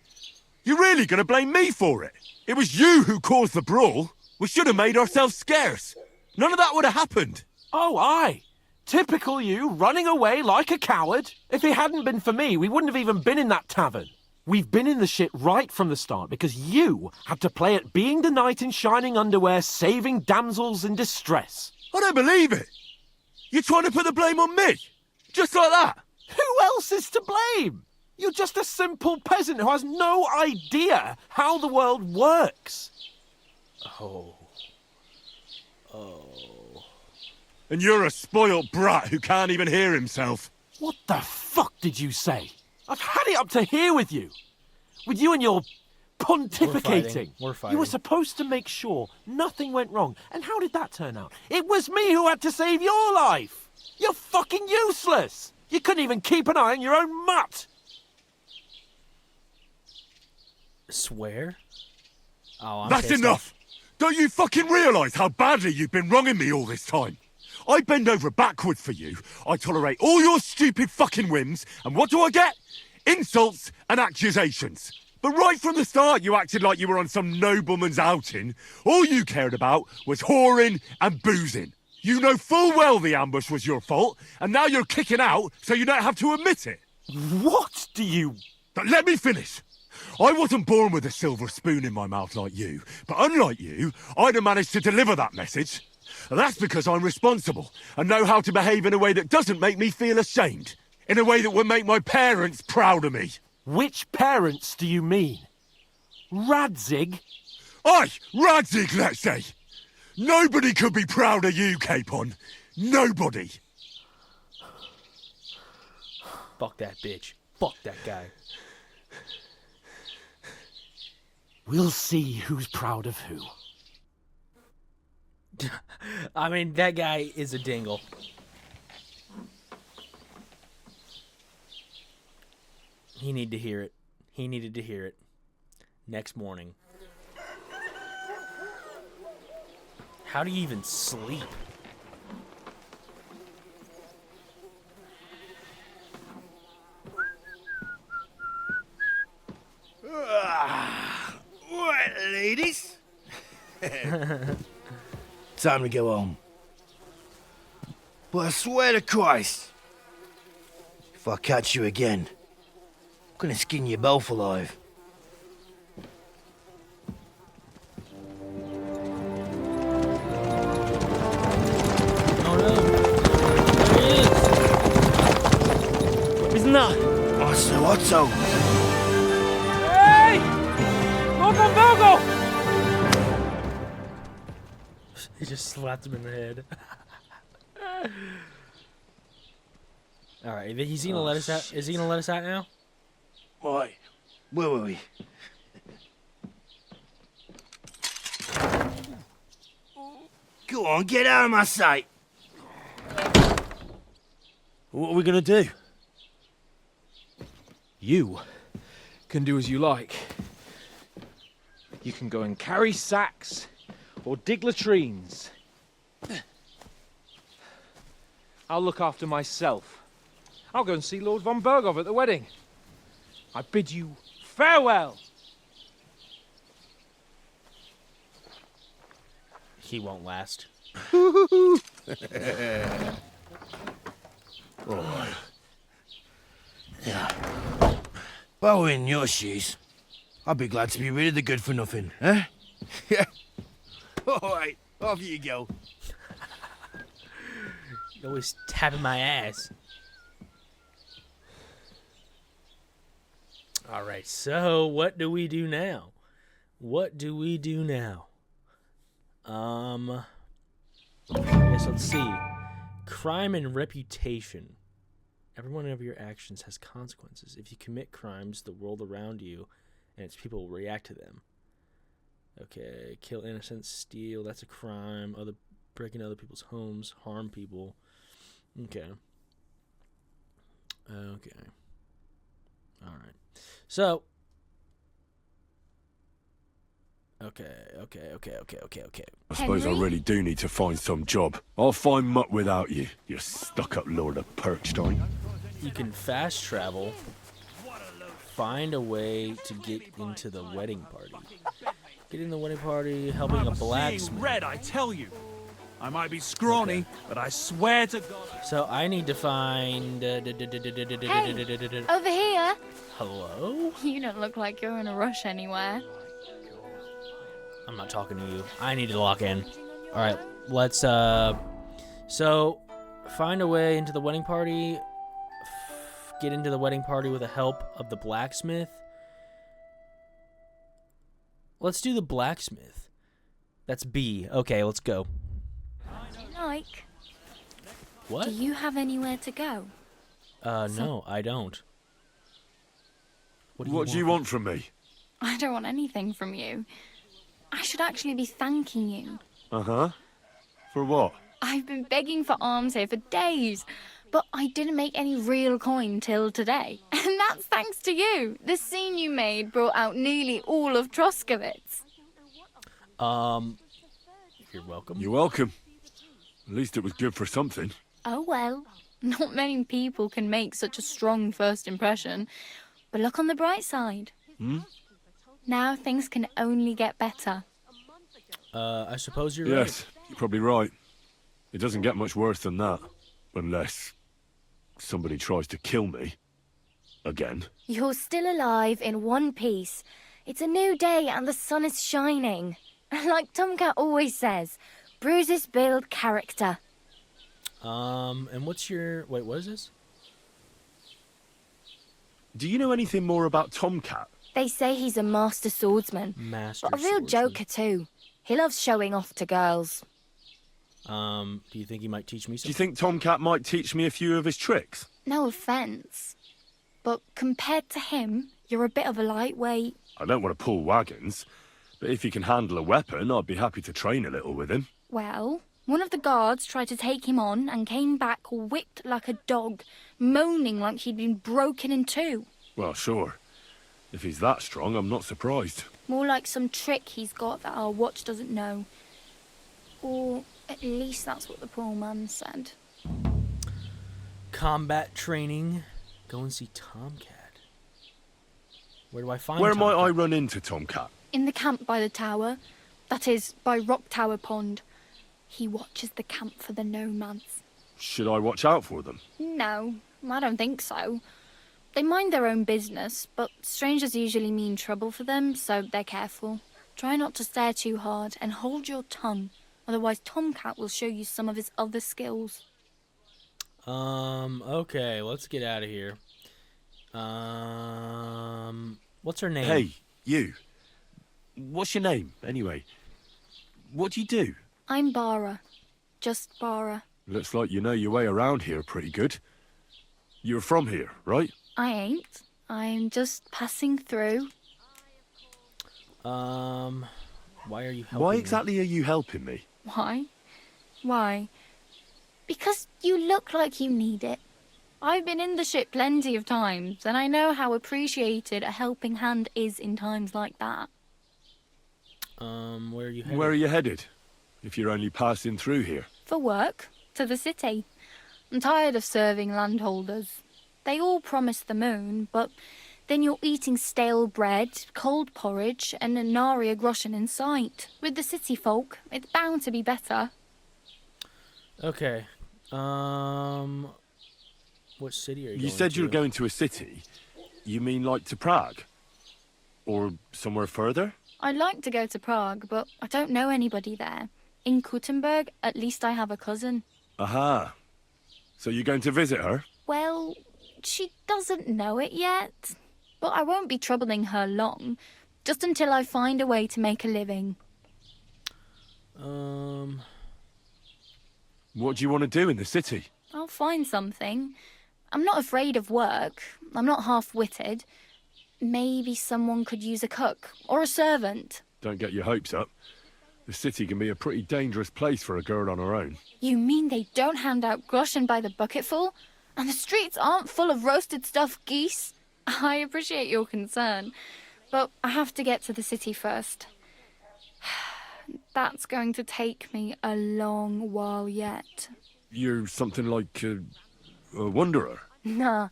You're really gonna blame me for it? It was you who caused the brawl. We should have made ourselves scarce. None of that would have happened. Oh, aye. Typical you, running away like a coward. If it hadn't been for me, we wouldn't have even been in that tavern. We've been in the shit right from the start because you had to play at being the knight in shining underwear, saving damsels in distress. I don't believe it. You're trying to put the blame on me? Just like that? Who else is to blame? You're just a simple peasant who has no idea how the world works. Oh. And you're a spoiled brat who can't even hear himself. What the fuck did you say? I've had it up to here with you. With you and your pontificating. We're fighting. You were supposed to make sure nothing went wrong. And how did that turn out? It was me who had to save your life. You're fucking useless. You couldn't even keep an eye on your own mutt. Swear? Oh, I'm That's pissed enough. off. Don't you fucking realise how badly you've been wronging me all this time? I bend over backwards for you. I tolerate all your stupid fucking whims. And what do I get? Insults and accusations. But right from the start, you acted like you were on some nobleman's outing. All you cared about was whoring and boozing. You know full well the ambush was your fault, and now you're kicking out so you don't have to admit it. What do you... But let me finish. I wasn't born with a silver spoon in my mouth like you, but unlike you, I'd have managed to deliver that message. And that's because I'm responsible and know how to behave in a way that doesn't make me feel ashamed. In a way that would make my parents proud of me. Which parents do you mean? Radzig? Aye, Radzig, let's say. Nobody could be proud of you, Capon. Nobody. Fuck that bitch. Fuck that guy. We'll see who's proud of who. I mean, that guy is a dingle. He needed to hear it. He needed to hear it. Next morning. How do you even sleep? Right, ladies. Time to go home. But I swear to Christ, if I catch you again, I'm gonna skin you both alive. Isn't that? Otto. Hey! Look on Virgo! slapped him in the head. All right, he's gonna let us out. Is he gonna let us out now? Right. Where were we? Go on, get out of my sight. What are we gonna do? You can do as you like. You can go and carry sacks or dig latrines. I'll look after myself. I'll go and see Lord von Berghoff at the wedding. I bid you farewell. He won't last. Oh. Yeah. If I were in your shoes, I'd be glad to be rid of the good for nothing, eh? Yeah. All right, off you go. You're always tapping my ass. All right, so what do we do now? What do we do now? I guess let's see. Crime and reputation. Every one of your actions has consequences. If you commit crimes, the world around you and its people will react to them. Okay, kill innocents, steal, that's a crime. Break into other people's homes, harm people. Okay. Okay. All right. So. Okay. I suppose I really do need to find some job. I'll find mutt without you, you stuck-up lord of Perkstein. You can fast travel. Find a way to get into the wedding party. Get in the wedding party, helping a blacksmith. Red, I tell you. I might be scrawny, but I swear to God. So I need to find. Hey, over here. Hello? You don't look like you're in a rush anywhere. I'm not talking to you. I need to lock in. All right, let's. So find a way into the wedding party. Get into the wedding party with the help of the blacksmith. Let's do the blacksmith. That's B. Okay, let's go. Like. What? Do you have anywhere to go? No, I don't. What do you want from me? I don't want anything from you. I should actually be thanking you. Uh-huh. For what? I've been begging for alms here for days, but I didn't make any real coin till today. And that's thanks to you. The scene you made brought out nearly all of Troskowitz. You're welcome. You're welcome. At least it was good for something. Oh well, not many people can make such a strong first impression. But look on the bright side. Now things can only get better. I suppose you're right. Yes, you're probably right. It doesn't get much worse than that. Unless somebody tries to kill me. Again. You're still alive in one piece. It's a new day and the sun is shining. Like Tomcat always says, bruises build character. And what's your... Wait, what is this? Do you know anything more about Tomcat? They say he's a master swordsman. Master But a real swordsman. joker too. He loves showing off to girls. Do you think he might teach me Do something? you think Tomcat might teach me a few of his tricks? No offence. But compared to him, you're a bit of a lightweight. I don't want to pull wagons, but if he can handle a weapon, I'd be happy to train a little with him. Well, one of the guards tried to take him on and came back whipped like a dog, moaning like he'd been broken in two. Well, sure. If he's that strong, I'm not surprised. More like some trick he's got that our watch doesn't know. Or at least that's what the poor man said. Combat training. Go and see Tomcat. Where do I find Where Tomcat? might I run into Tomcat? In the camp by the tower. That is, by Rock Tower Pond. He watches the camp for the nomads. Should I watch out for them? No, I don't think so. They mind their own business, but strangers usually mean trouble for them, so they're careful. Try not to stare too hard and hold your tongue, otherwise Tomcat will show you some of his other skills. Okay, let's get out of here. What's her name? Hey, you. What's your name, anyway? What do you do? I'm Bara. just Bara. Looks like you know your way around here pretty good. You're from here, right? I ain't. I'm just passing through. Why are you helping Why me? exactly are you helping me? Why? Why? Because you look like you need it. I've been in the ship plenty of times, and I know how appreciated a helping hand is in times like that. Where are you headed? Where are you headed? If you're only passing through here. For work, to the city. I'm tired of serving landholders. They all promise the moon, but then you're eating stale bread, cold porridge, and nary a groschen in sight. With the city folk, it's bound to be better. Okay. What city are you going to? You said you were going to a city. You mean like to Prague? Or somewhere further? I'd like to go to Prague, but I don't know anybody there. In Kuttenberg, at least I have a cousin. Aha. So you're going to visit her? Well, she doesn't know it yet. But I won't be troubling her long. Just until I find a way to make a living. What do you want to do in the city? I'll find something. I'm not afraid of work. I'm not half-witted. Maybe someone could use a cook or a servant. Don't get your hopes up. The city can be a pretty dangerous place for a girl on her own. You mean they don't hand out groschen by the bucketful? And the streets aren't full of roasted stuffed geese? I appreciate your concern, but I have to get to the city first. That's going to take me a long while yet. You're something like a wanderer. Nah,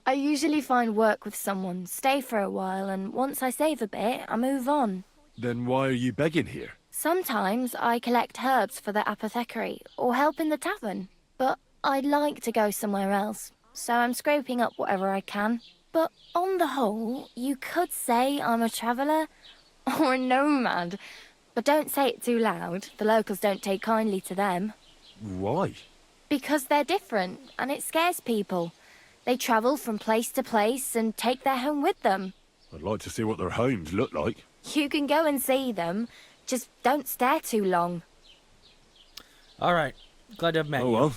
I usually find work with someone, stay for a while, and once I save a bit, I move on. Then why are you begging here? Sometimes I collect herbs for the apothecary or help in the tavern, but I'd like to go somewhere else, so I'm scraping up whatever I can. But on the whole, you could say I'm a traveller or a nomad, but don't say it too loud. The locals don't take kindly to them. Why? Because they're different, and it scares people. They travel from place to place and take their home with them. I'd like to see what their homes look like. You can go and see them, just don't stare too long. All right. Glad to have met you. Oh well.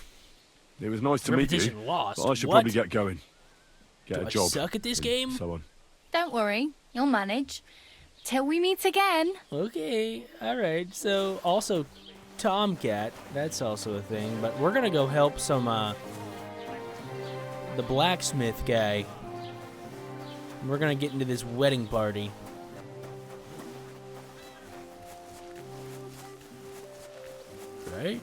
It was nice to meet you. Repetition lost. But I should What? probably get going. Get Do a I job. suck at this game? So on. Don't worry, you'll manage. Till we meet again. Okay. All right. So, also, Tomcat. That's also a thing. But we're going to go help some, the blacksmith guy. We're going to get into this wedding party. Right?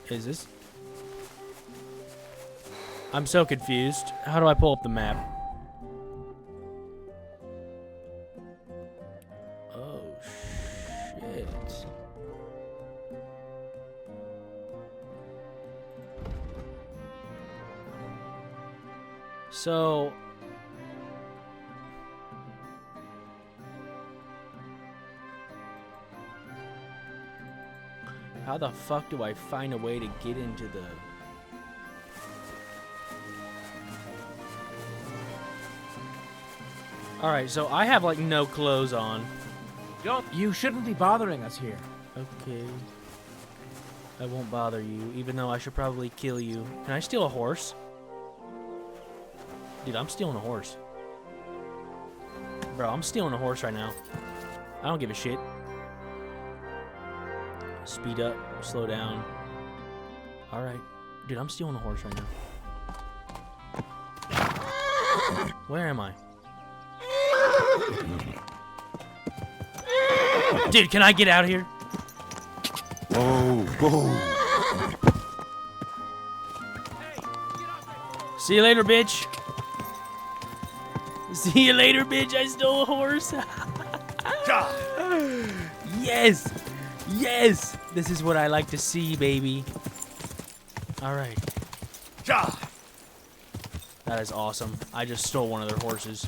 Is this? I'm so confused. How do I pull up the map? Oh, shit. So... how the fuck do I find a way to get into the... Alright, so I have, like, no clothes on. You shouldn't be bothering us here. Okay. I won't bother you, even though I should probably kill you. Can I steal a horse? Dude, I'm stealing a horse. Bro, I'm stealing a horse right now. I don't give a shit. Speed up, slow down. Alright. Dude, I'm stealing a horse right now. Where am I? Dude, can I get out of here? Oh, See you later, bitch. See you later, bitch. I stole a horse. Yes. Yes. This is what I like to see, baby. All right. That is awesome. I just stole one of their horses.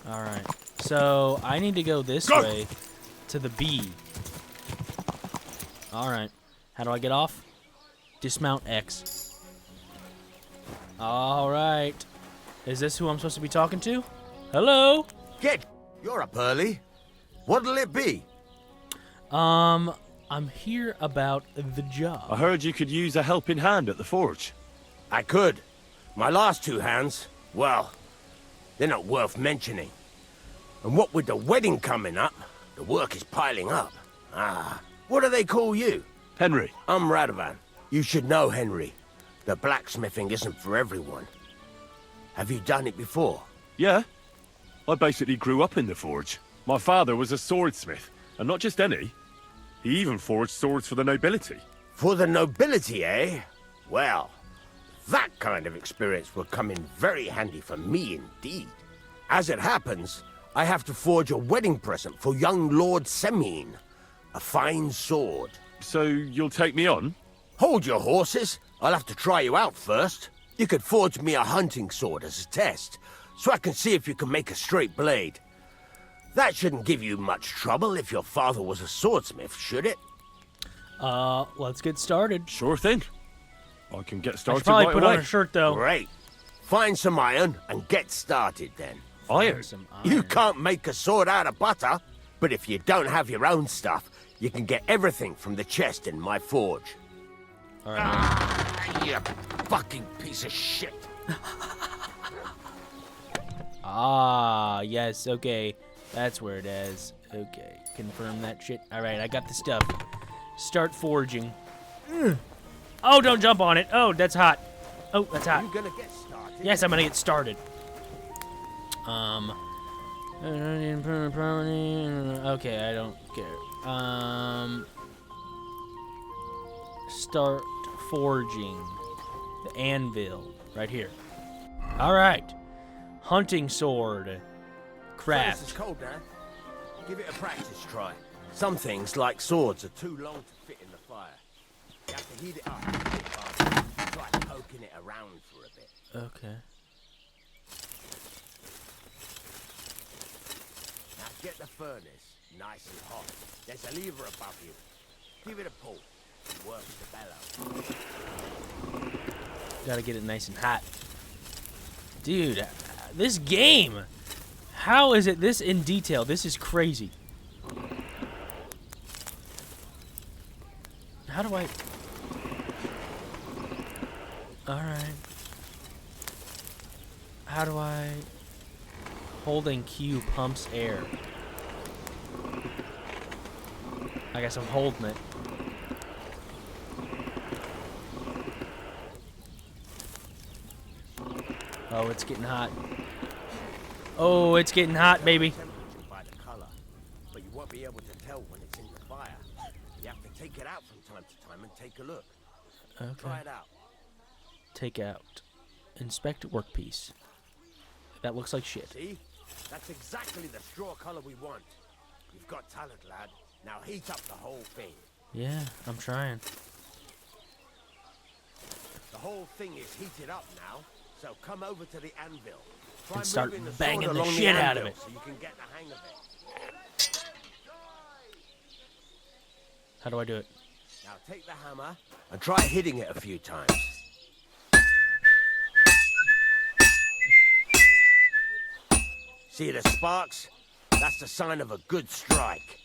All right. So I need to go this way to the B. All right. How do I get off? Dismount X. All right. Is this who I'm supposed to be talking to? Hello? Kid, you're up early. What'll it be? I'm here about the job. I heard you could use a helping hand at the forge. I could. My last 2 hands, well, they're not worth mentioning. And what with the wedding coming up, the work is piling up. What do they call you? Henry. I'm Radovan. You should know, Henry. The blacksmithing isn't for everyone. Have you done it before? Yeah. I basically grew up in the forge. My father was a swordsmith, and not just any. He even forged swords for the nobility. For the nobility, eh? Well, that kind of experience will come in very handy for me indeed. As it happens, I have to forge a wedding present for young Lord Semine. A fine sword. So you'll take me on? Hold your horses. I'll have to try you out first. You could forge me a hunting sword as a test, so I can see if you can make a straight blade. That shouldn't give you much trouble if your father was a swordsmith, should it? Let's get started. Sure thing. I can get I started should probably right put away. on a shirt, though. Great. Find some iron and get started then. Iron? You can't make a sword out of butter, but if you don't have your own stuff, you can get everything from the chest in my forge. All right. You fucking piece of shit. Yes, okay. That's where it is. Okay, confirm that shit. All right, I got the stuff. Start forging. Oh, don't jump on it. Oh, that's hot. Oh, that's hot. You gonna get started? Yes, I'm gonna get started. Okay, I don't care. Start forging the anvil right here. All right, hunting sword. Craft. This is cold now. Give it a practice try. Some things, like swords, are too long to fit in the fire. You have to heat it up a bit faster. Try poking it around for a bit. Okay. Now get the furnace nice and hot. There's a lever above you. Give it a pull. It works the bellow. Gotta get it nice and hot. Dude, this game, how is it this in detail? This is crazy. How do I... Alright. How do I... Holding Q pumps air. I guess I'm holding it. Oh, it's getting hot. Oh, it's getting hot, baby. By the color, but you won't be able to tell when it's in the fire. You have to take it out from time to time and take a look. Okay. Try it out. Take out. Inspect workpiece. That looks like shit. See? That's exactly the straw color we want. You've got talent, lad. Now heat up the whole thing. Yeah, I'm trying. The whole thing is heated up now, so come over to the anvil. Try And start moving the banging sword the along shit out of anvil it. so you can get the hang of it. How do I do it? Now take the hammer and try hitting it a few times. See the sparks? That's the sign of a good strike.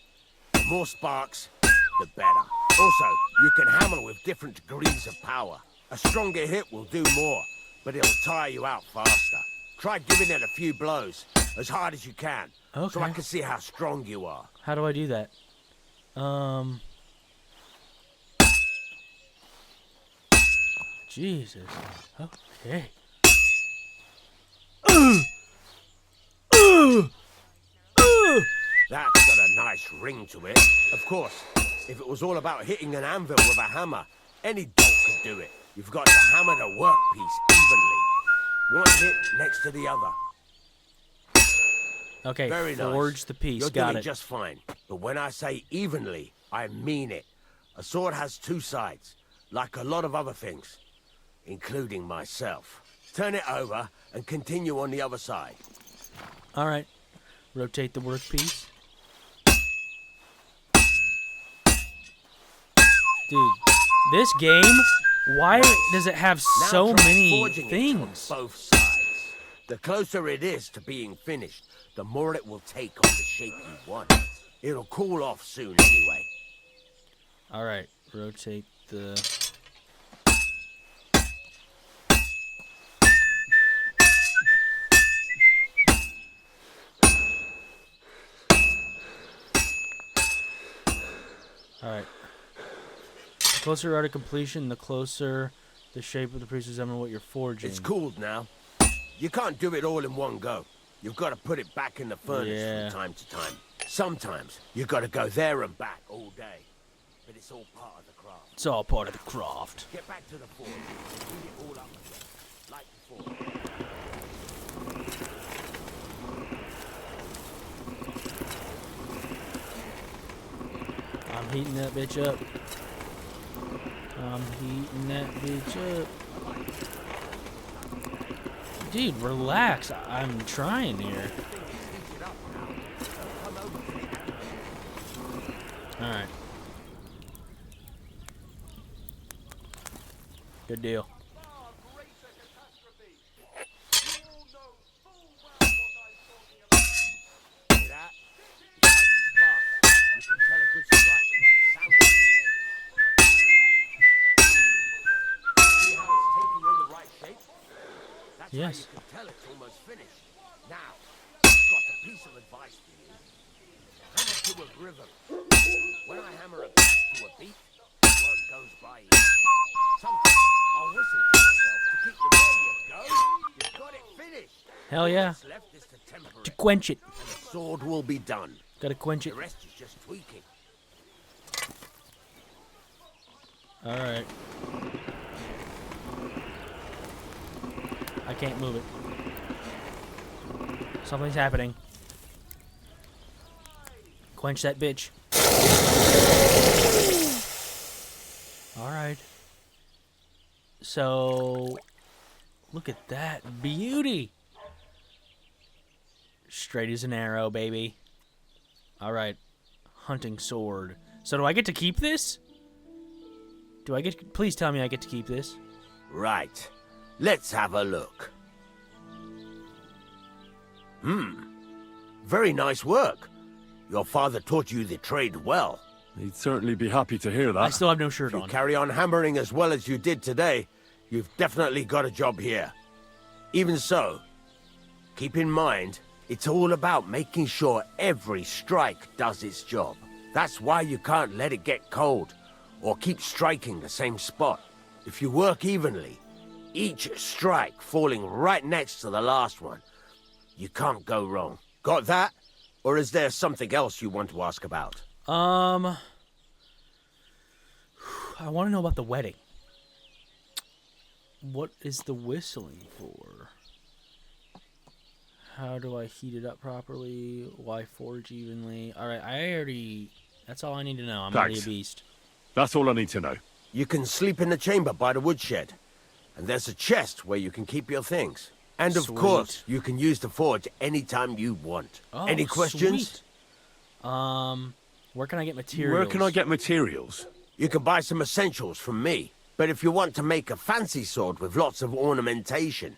The more sparks, the better. Also, you can hammer with different degrees of power. A stronger hit will do more, but it'll tire you out faster. Try giving it a few blows, as hard as you can, so I Okay. can see how strong you are. How do I do that? Jesus. Okay. That's got a nice ring to it. Of course, if it was all about hitting an anvil with a hammer, any dolt could do it. You've got to hammer the workpiece evenly. One hit next to the other. Okay, Very nice. forge the piece. You're Got doing it. just fine. But when I say evenly, I mean it. A sword has two sides, like a lot of other things, including myself. Turn it over and continue on the other side. All right. Rotate the workpiece. Dude, this game, why does it have Now so try many forging it things? on both sides. The closer it is to being finished, the more it will take on the shape you want. It'll cool off soon anyway. All right, rotate the... All right. The closer you are to completion, the closer the shape of the piece resembles what you're forging. It's cooled now. You can't do it all in one go. You've got to put it back in the furnace from time to time. Sometimes you've got to go there and back all day. But it's all part of the craft. It's all part of the craft. Get back to the forge and heat it all up again, like before. I'm heating that bitch up. I'm heating that bitch up. Dude, relax. I'm trying here. Alright. Good deal. Yes. You can tell it's almost finished. Now, I've got a piece of advice for you. Hammer to a rhythm. When I hammer a beat to a beat, work goes by easy. Sometimes I'll whistle to myself to keep the there you go. You've got it finished. Hell yeah. What's left is to temper To quench it. And the sword will be done. Gotta quench it. The rest is just tweaking. Alright. I can't move it. Something's happening. Quench that bitch. Alright. So, look at that beauty. Straight as an arrow, baby. Alright. Hunting sword. So do I get to keep this? Do I get... Please tell me I get to keep this. Right. Let's have a look. Very nice work. Your father taught you the trade well. He'd certainly be happy to hear that. I still have no shirt If you on. carry on hammering as well as you did today, you've definitely got a job here. Even so, keep in mind, it's all about making sure every strike does its job. That's why you can't let it get cold, or keep striking the same spot. If you work evenly, each strike falling right next to the last one, you can't go wrong. Got that? Or is there something else you want to ask about? I want to know about the wedding. What is the whistling for? How do I heat it up properly? Why forge evenly? Alright, I already... That's all I need to know. I'm already a beast. That's all I need to know. You can sleep in the chamber by the woodshed. And there's a chest where you can keep your things. And of course, you can use the forge anytime you want. Oh, Any questions? Sweet. Where can I get materials? Where can I get materials? You can buy some essentials from me. But if you want to make a fancy sword with lots of ornamentation,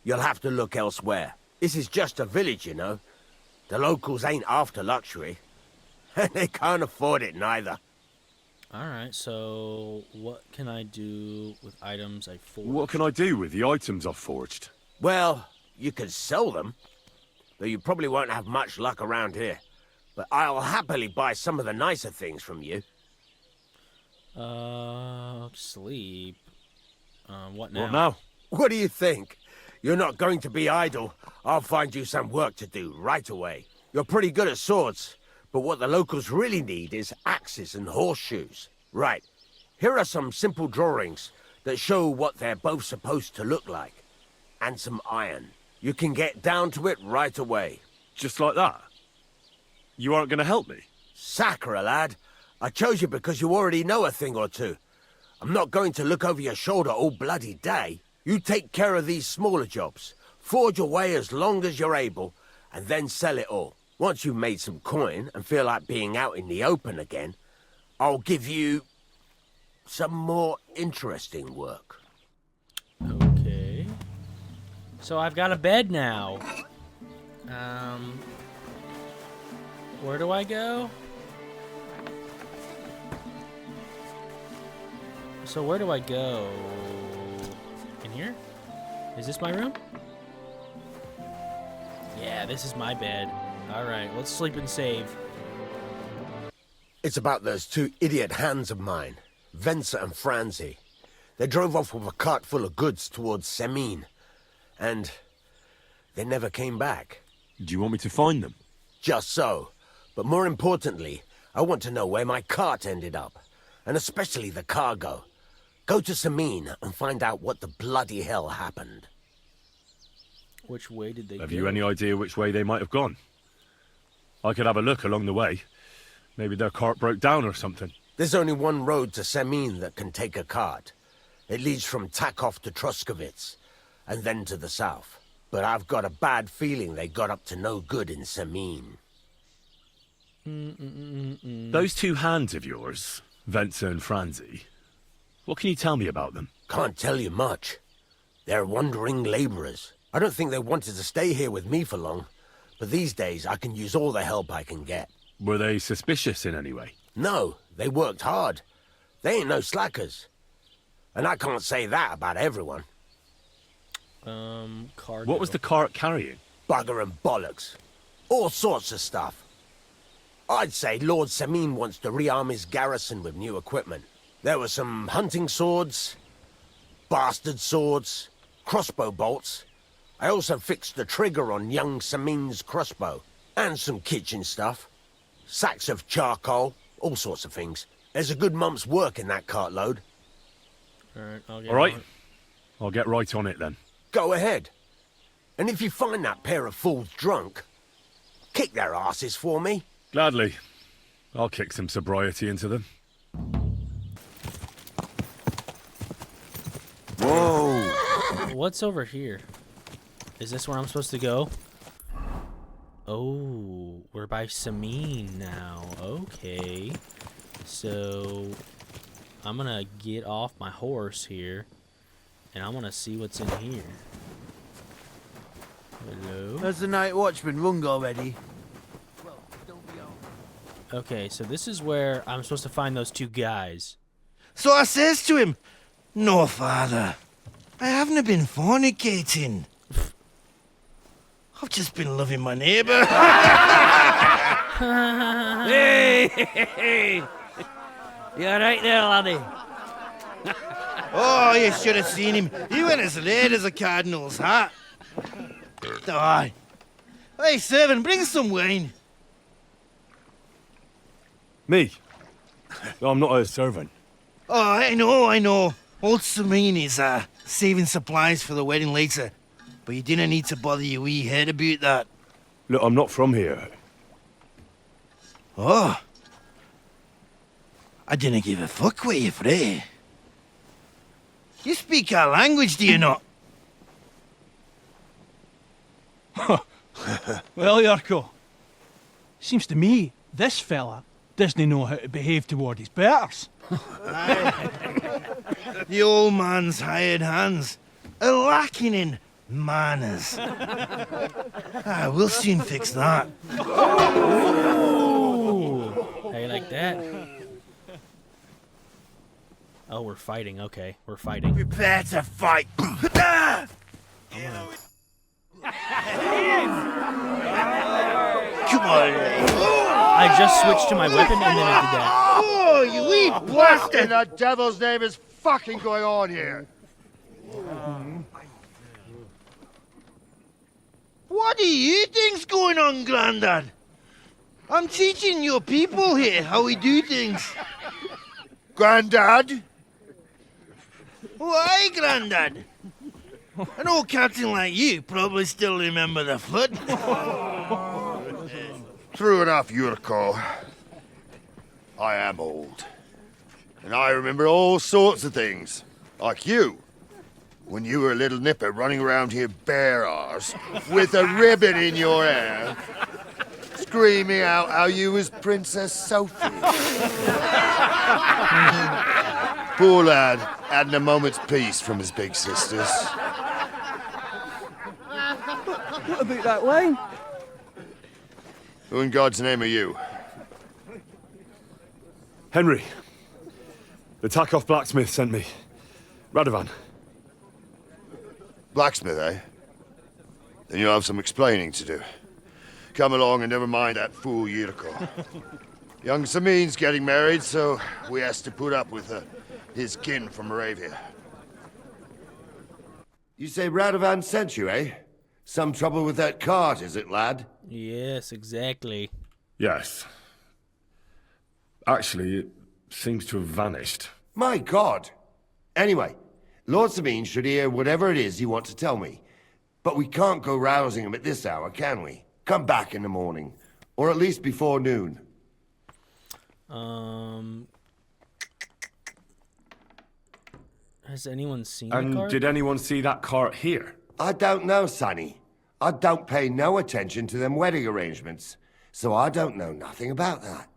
you'll have to look elsewhere. This is just a village, you know. The locals ain't after luxury. And they can't afford it neither. Alright, so what can I do with items I forged? What can I do with the items I've forged? Well, you could sell them. Though you probably won't have much luck around here. But I'll happily buy some of the nicer things from you. Sleep. What now? What now? What do you think? You're not going to be idle. I'll find you some work to do right away. You're pretty good at swords, but what the locals really need is axes and horseshoes. Right. Here are some simple drawings that show what they're both supposed to look like. And some iron. You can get down to it right away. Just like that? You aren't going to help me? Sacre, lad. I chose you because you already know a thing or two. I'm not going to look over your shoulder all bloody day. You take care of these smaller jobs. Forge away as long as you're able, and then sell it all. Once you've made some coin and feel like being out in the open again, I'll give you some more interesting work. Okay. So I've got a bed now. Where do I go? So where do I go? In here? Is this my room? Yeah, this is my bed. Alright, let's sleep and save. It's about those two idiot hands of mine, Venser and Franzi. They drove off with a cart full of goods towards Semine, and they never came back. Do you want me to find them? Just so. But more importantly, I want to know where my cart ended up, and especially the cargo. Go to Semine and find out what the bloody hell happened. Which way did they go? Have you any idea which way they might have gone? I could have a look along the way. Maybe their cart broke down or something. There's only one road to Semine that can take a cart. It leads from Takov to Troskovitz, and then to the south. But I've got a bad feeling they got up to no good in Semine. Those two hands of yours, Venser and Franzi, what can you tell me about them? Can't tell you much. They're wandering laborers. I don't think they wanted to stay here with me for long, but these days I can use all the help I can get. Were they suspicious in any way? No, they worked hard. They ain't no slackers. And I can't say that about everyone. Cargo. What was the cart carrying? Bugger and bollocks. All sorts of stuff. I'd say Lord Semine wants to rearm his garrison with new equipment. There were some hunting swords, bastard swords, crossbow bolts. I also fixed the trigger on young Semine's crossbow. And some kitchen stuff. Sacks of charcoal, all sorts of things. There's a good month's work in that cartload. All right. I'll get right on it then. Go ahead. And if you find that pair of fools drunk, kick their asses for me. Gladly. I'll kick some sobriety into them. Whoa! What's over here? Is this where I'm supposed to go? Oh, we're by Semine now. Okay. So, I'm gonna get off my horse here, and I'm gonna see what's in here. Hello? Has the night watchman rung already? Okay, so this is where I'm supposed to find those two guys. So I says to him, "No, father, I haven't been fornicating. I've just been loving my neighbour." Hey! You alright there, laddie? Oh, you should have seen him. He went as red as a cardinal's hat. Aye. Hey, servant, bring some wine. Me? I'm not a servant. Oh, I know. Old Semine is saving supplies for the wedding later. But you didn't need to bother your wee head about that. Look, I'm not from here. Oh. I didn't give a fuck what you fray. You speak our language, do you not? Well, Yarko, seems to me this fella doesn't know how to behave toward his betters. The old man's hired hands are lacking in manners. We'll soon fix that. Ooh. How you like that? Oh, we're fighting. Okay, we're fighting. Prepare to fight. Come on. I just switched to my weapon and then it did that. Oh, you wee What in bastard! the devil's name is fucking going on here? What do you think's going on, Grandad? I'm teaching your people here how we do things. Grandad? Why, Grandad? An old captain like you probably still remember the flood. True enough, Yurko. I am old. And I remember all sorts of things. Like you. When you were a little nipper running around here bare arse, with a ribbon in your hair, screaming out how you was Princess Sophie. Poor lad, hadn't a moment's peace from his big sisters. What about that wine? Who in God's name are you? Henry. The Takoff blacksmith sent me. Radovan. Blacksmith, eh? Then you'll have some explaining to do. Come along and never mind that fool Yirko. Young Samin's getting married, so we has to put up with his kin from Moravia. You say Radovan sent you, eh? Some trouble with that cart, is it, lad? Yes, exactly. Yes. Actually, it seems to have vanished. My God! Anyway, Lord Sabine should hear whatever it is you want to tell me. But we can't go rousing him at this hour, can we? Come back in the morning. Or at least before noon. Has anyone seen the cart? And did anyone see that cart here? I don't know, Sonny. I don't pay no attention to them wedding arrangements. So I don't know nothing about that.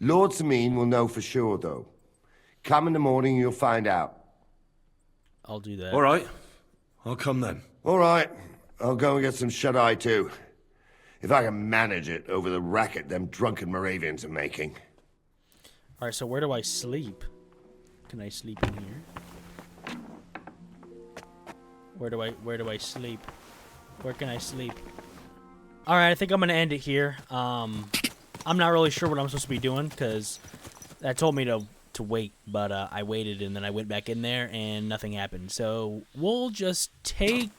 Lord Sameen will know for sure, though. Come in the morning, you'll find out. I'll do that. All right. I'll come then. All right. I'll go and get some shut-eye, too. If I can manage it over the racket them drunken Moravians are making. All right, so where do I sleep? Can I sleep in here? Where do I sleep? Where can I sleep? All right, I think I'm gonna end it here. I'm not really sure what I'm supposed to be doing because that told me to wait, but I waited and then I went back in there and nothing happened. So we'll just take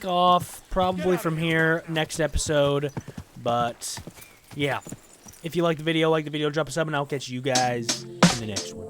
off probably from here next episode. But yeah, if you like the video, drop a sub and I'll catch you guys in the next one.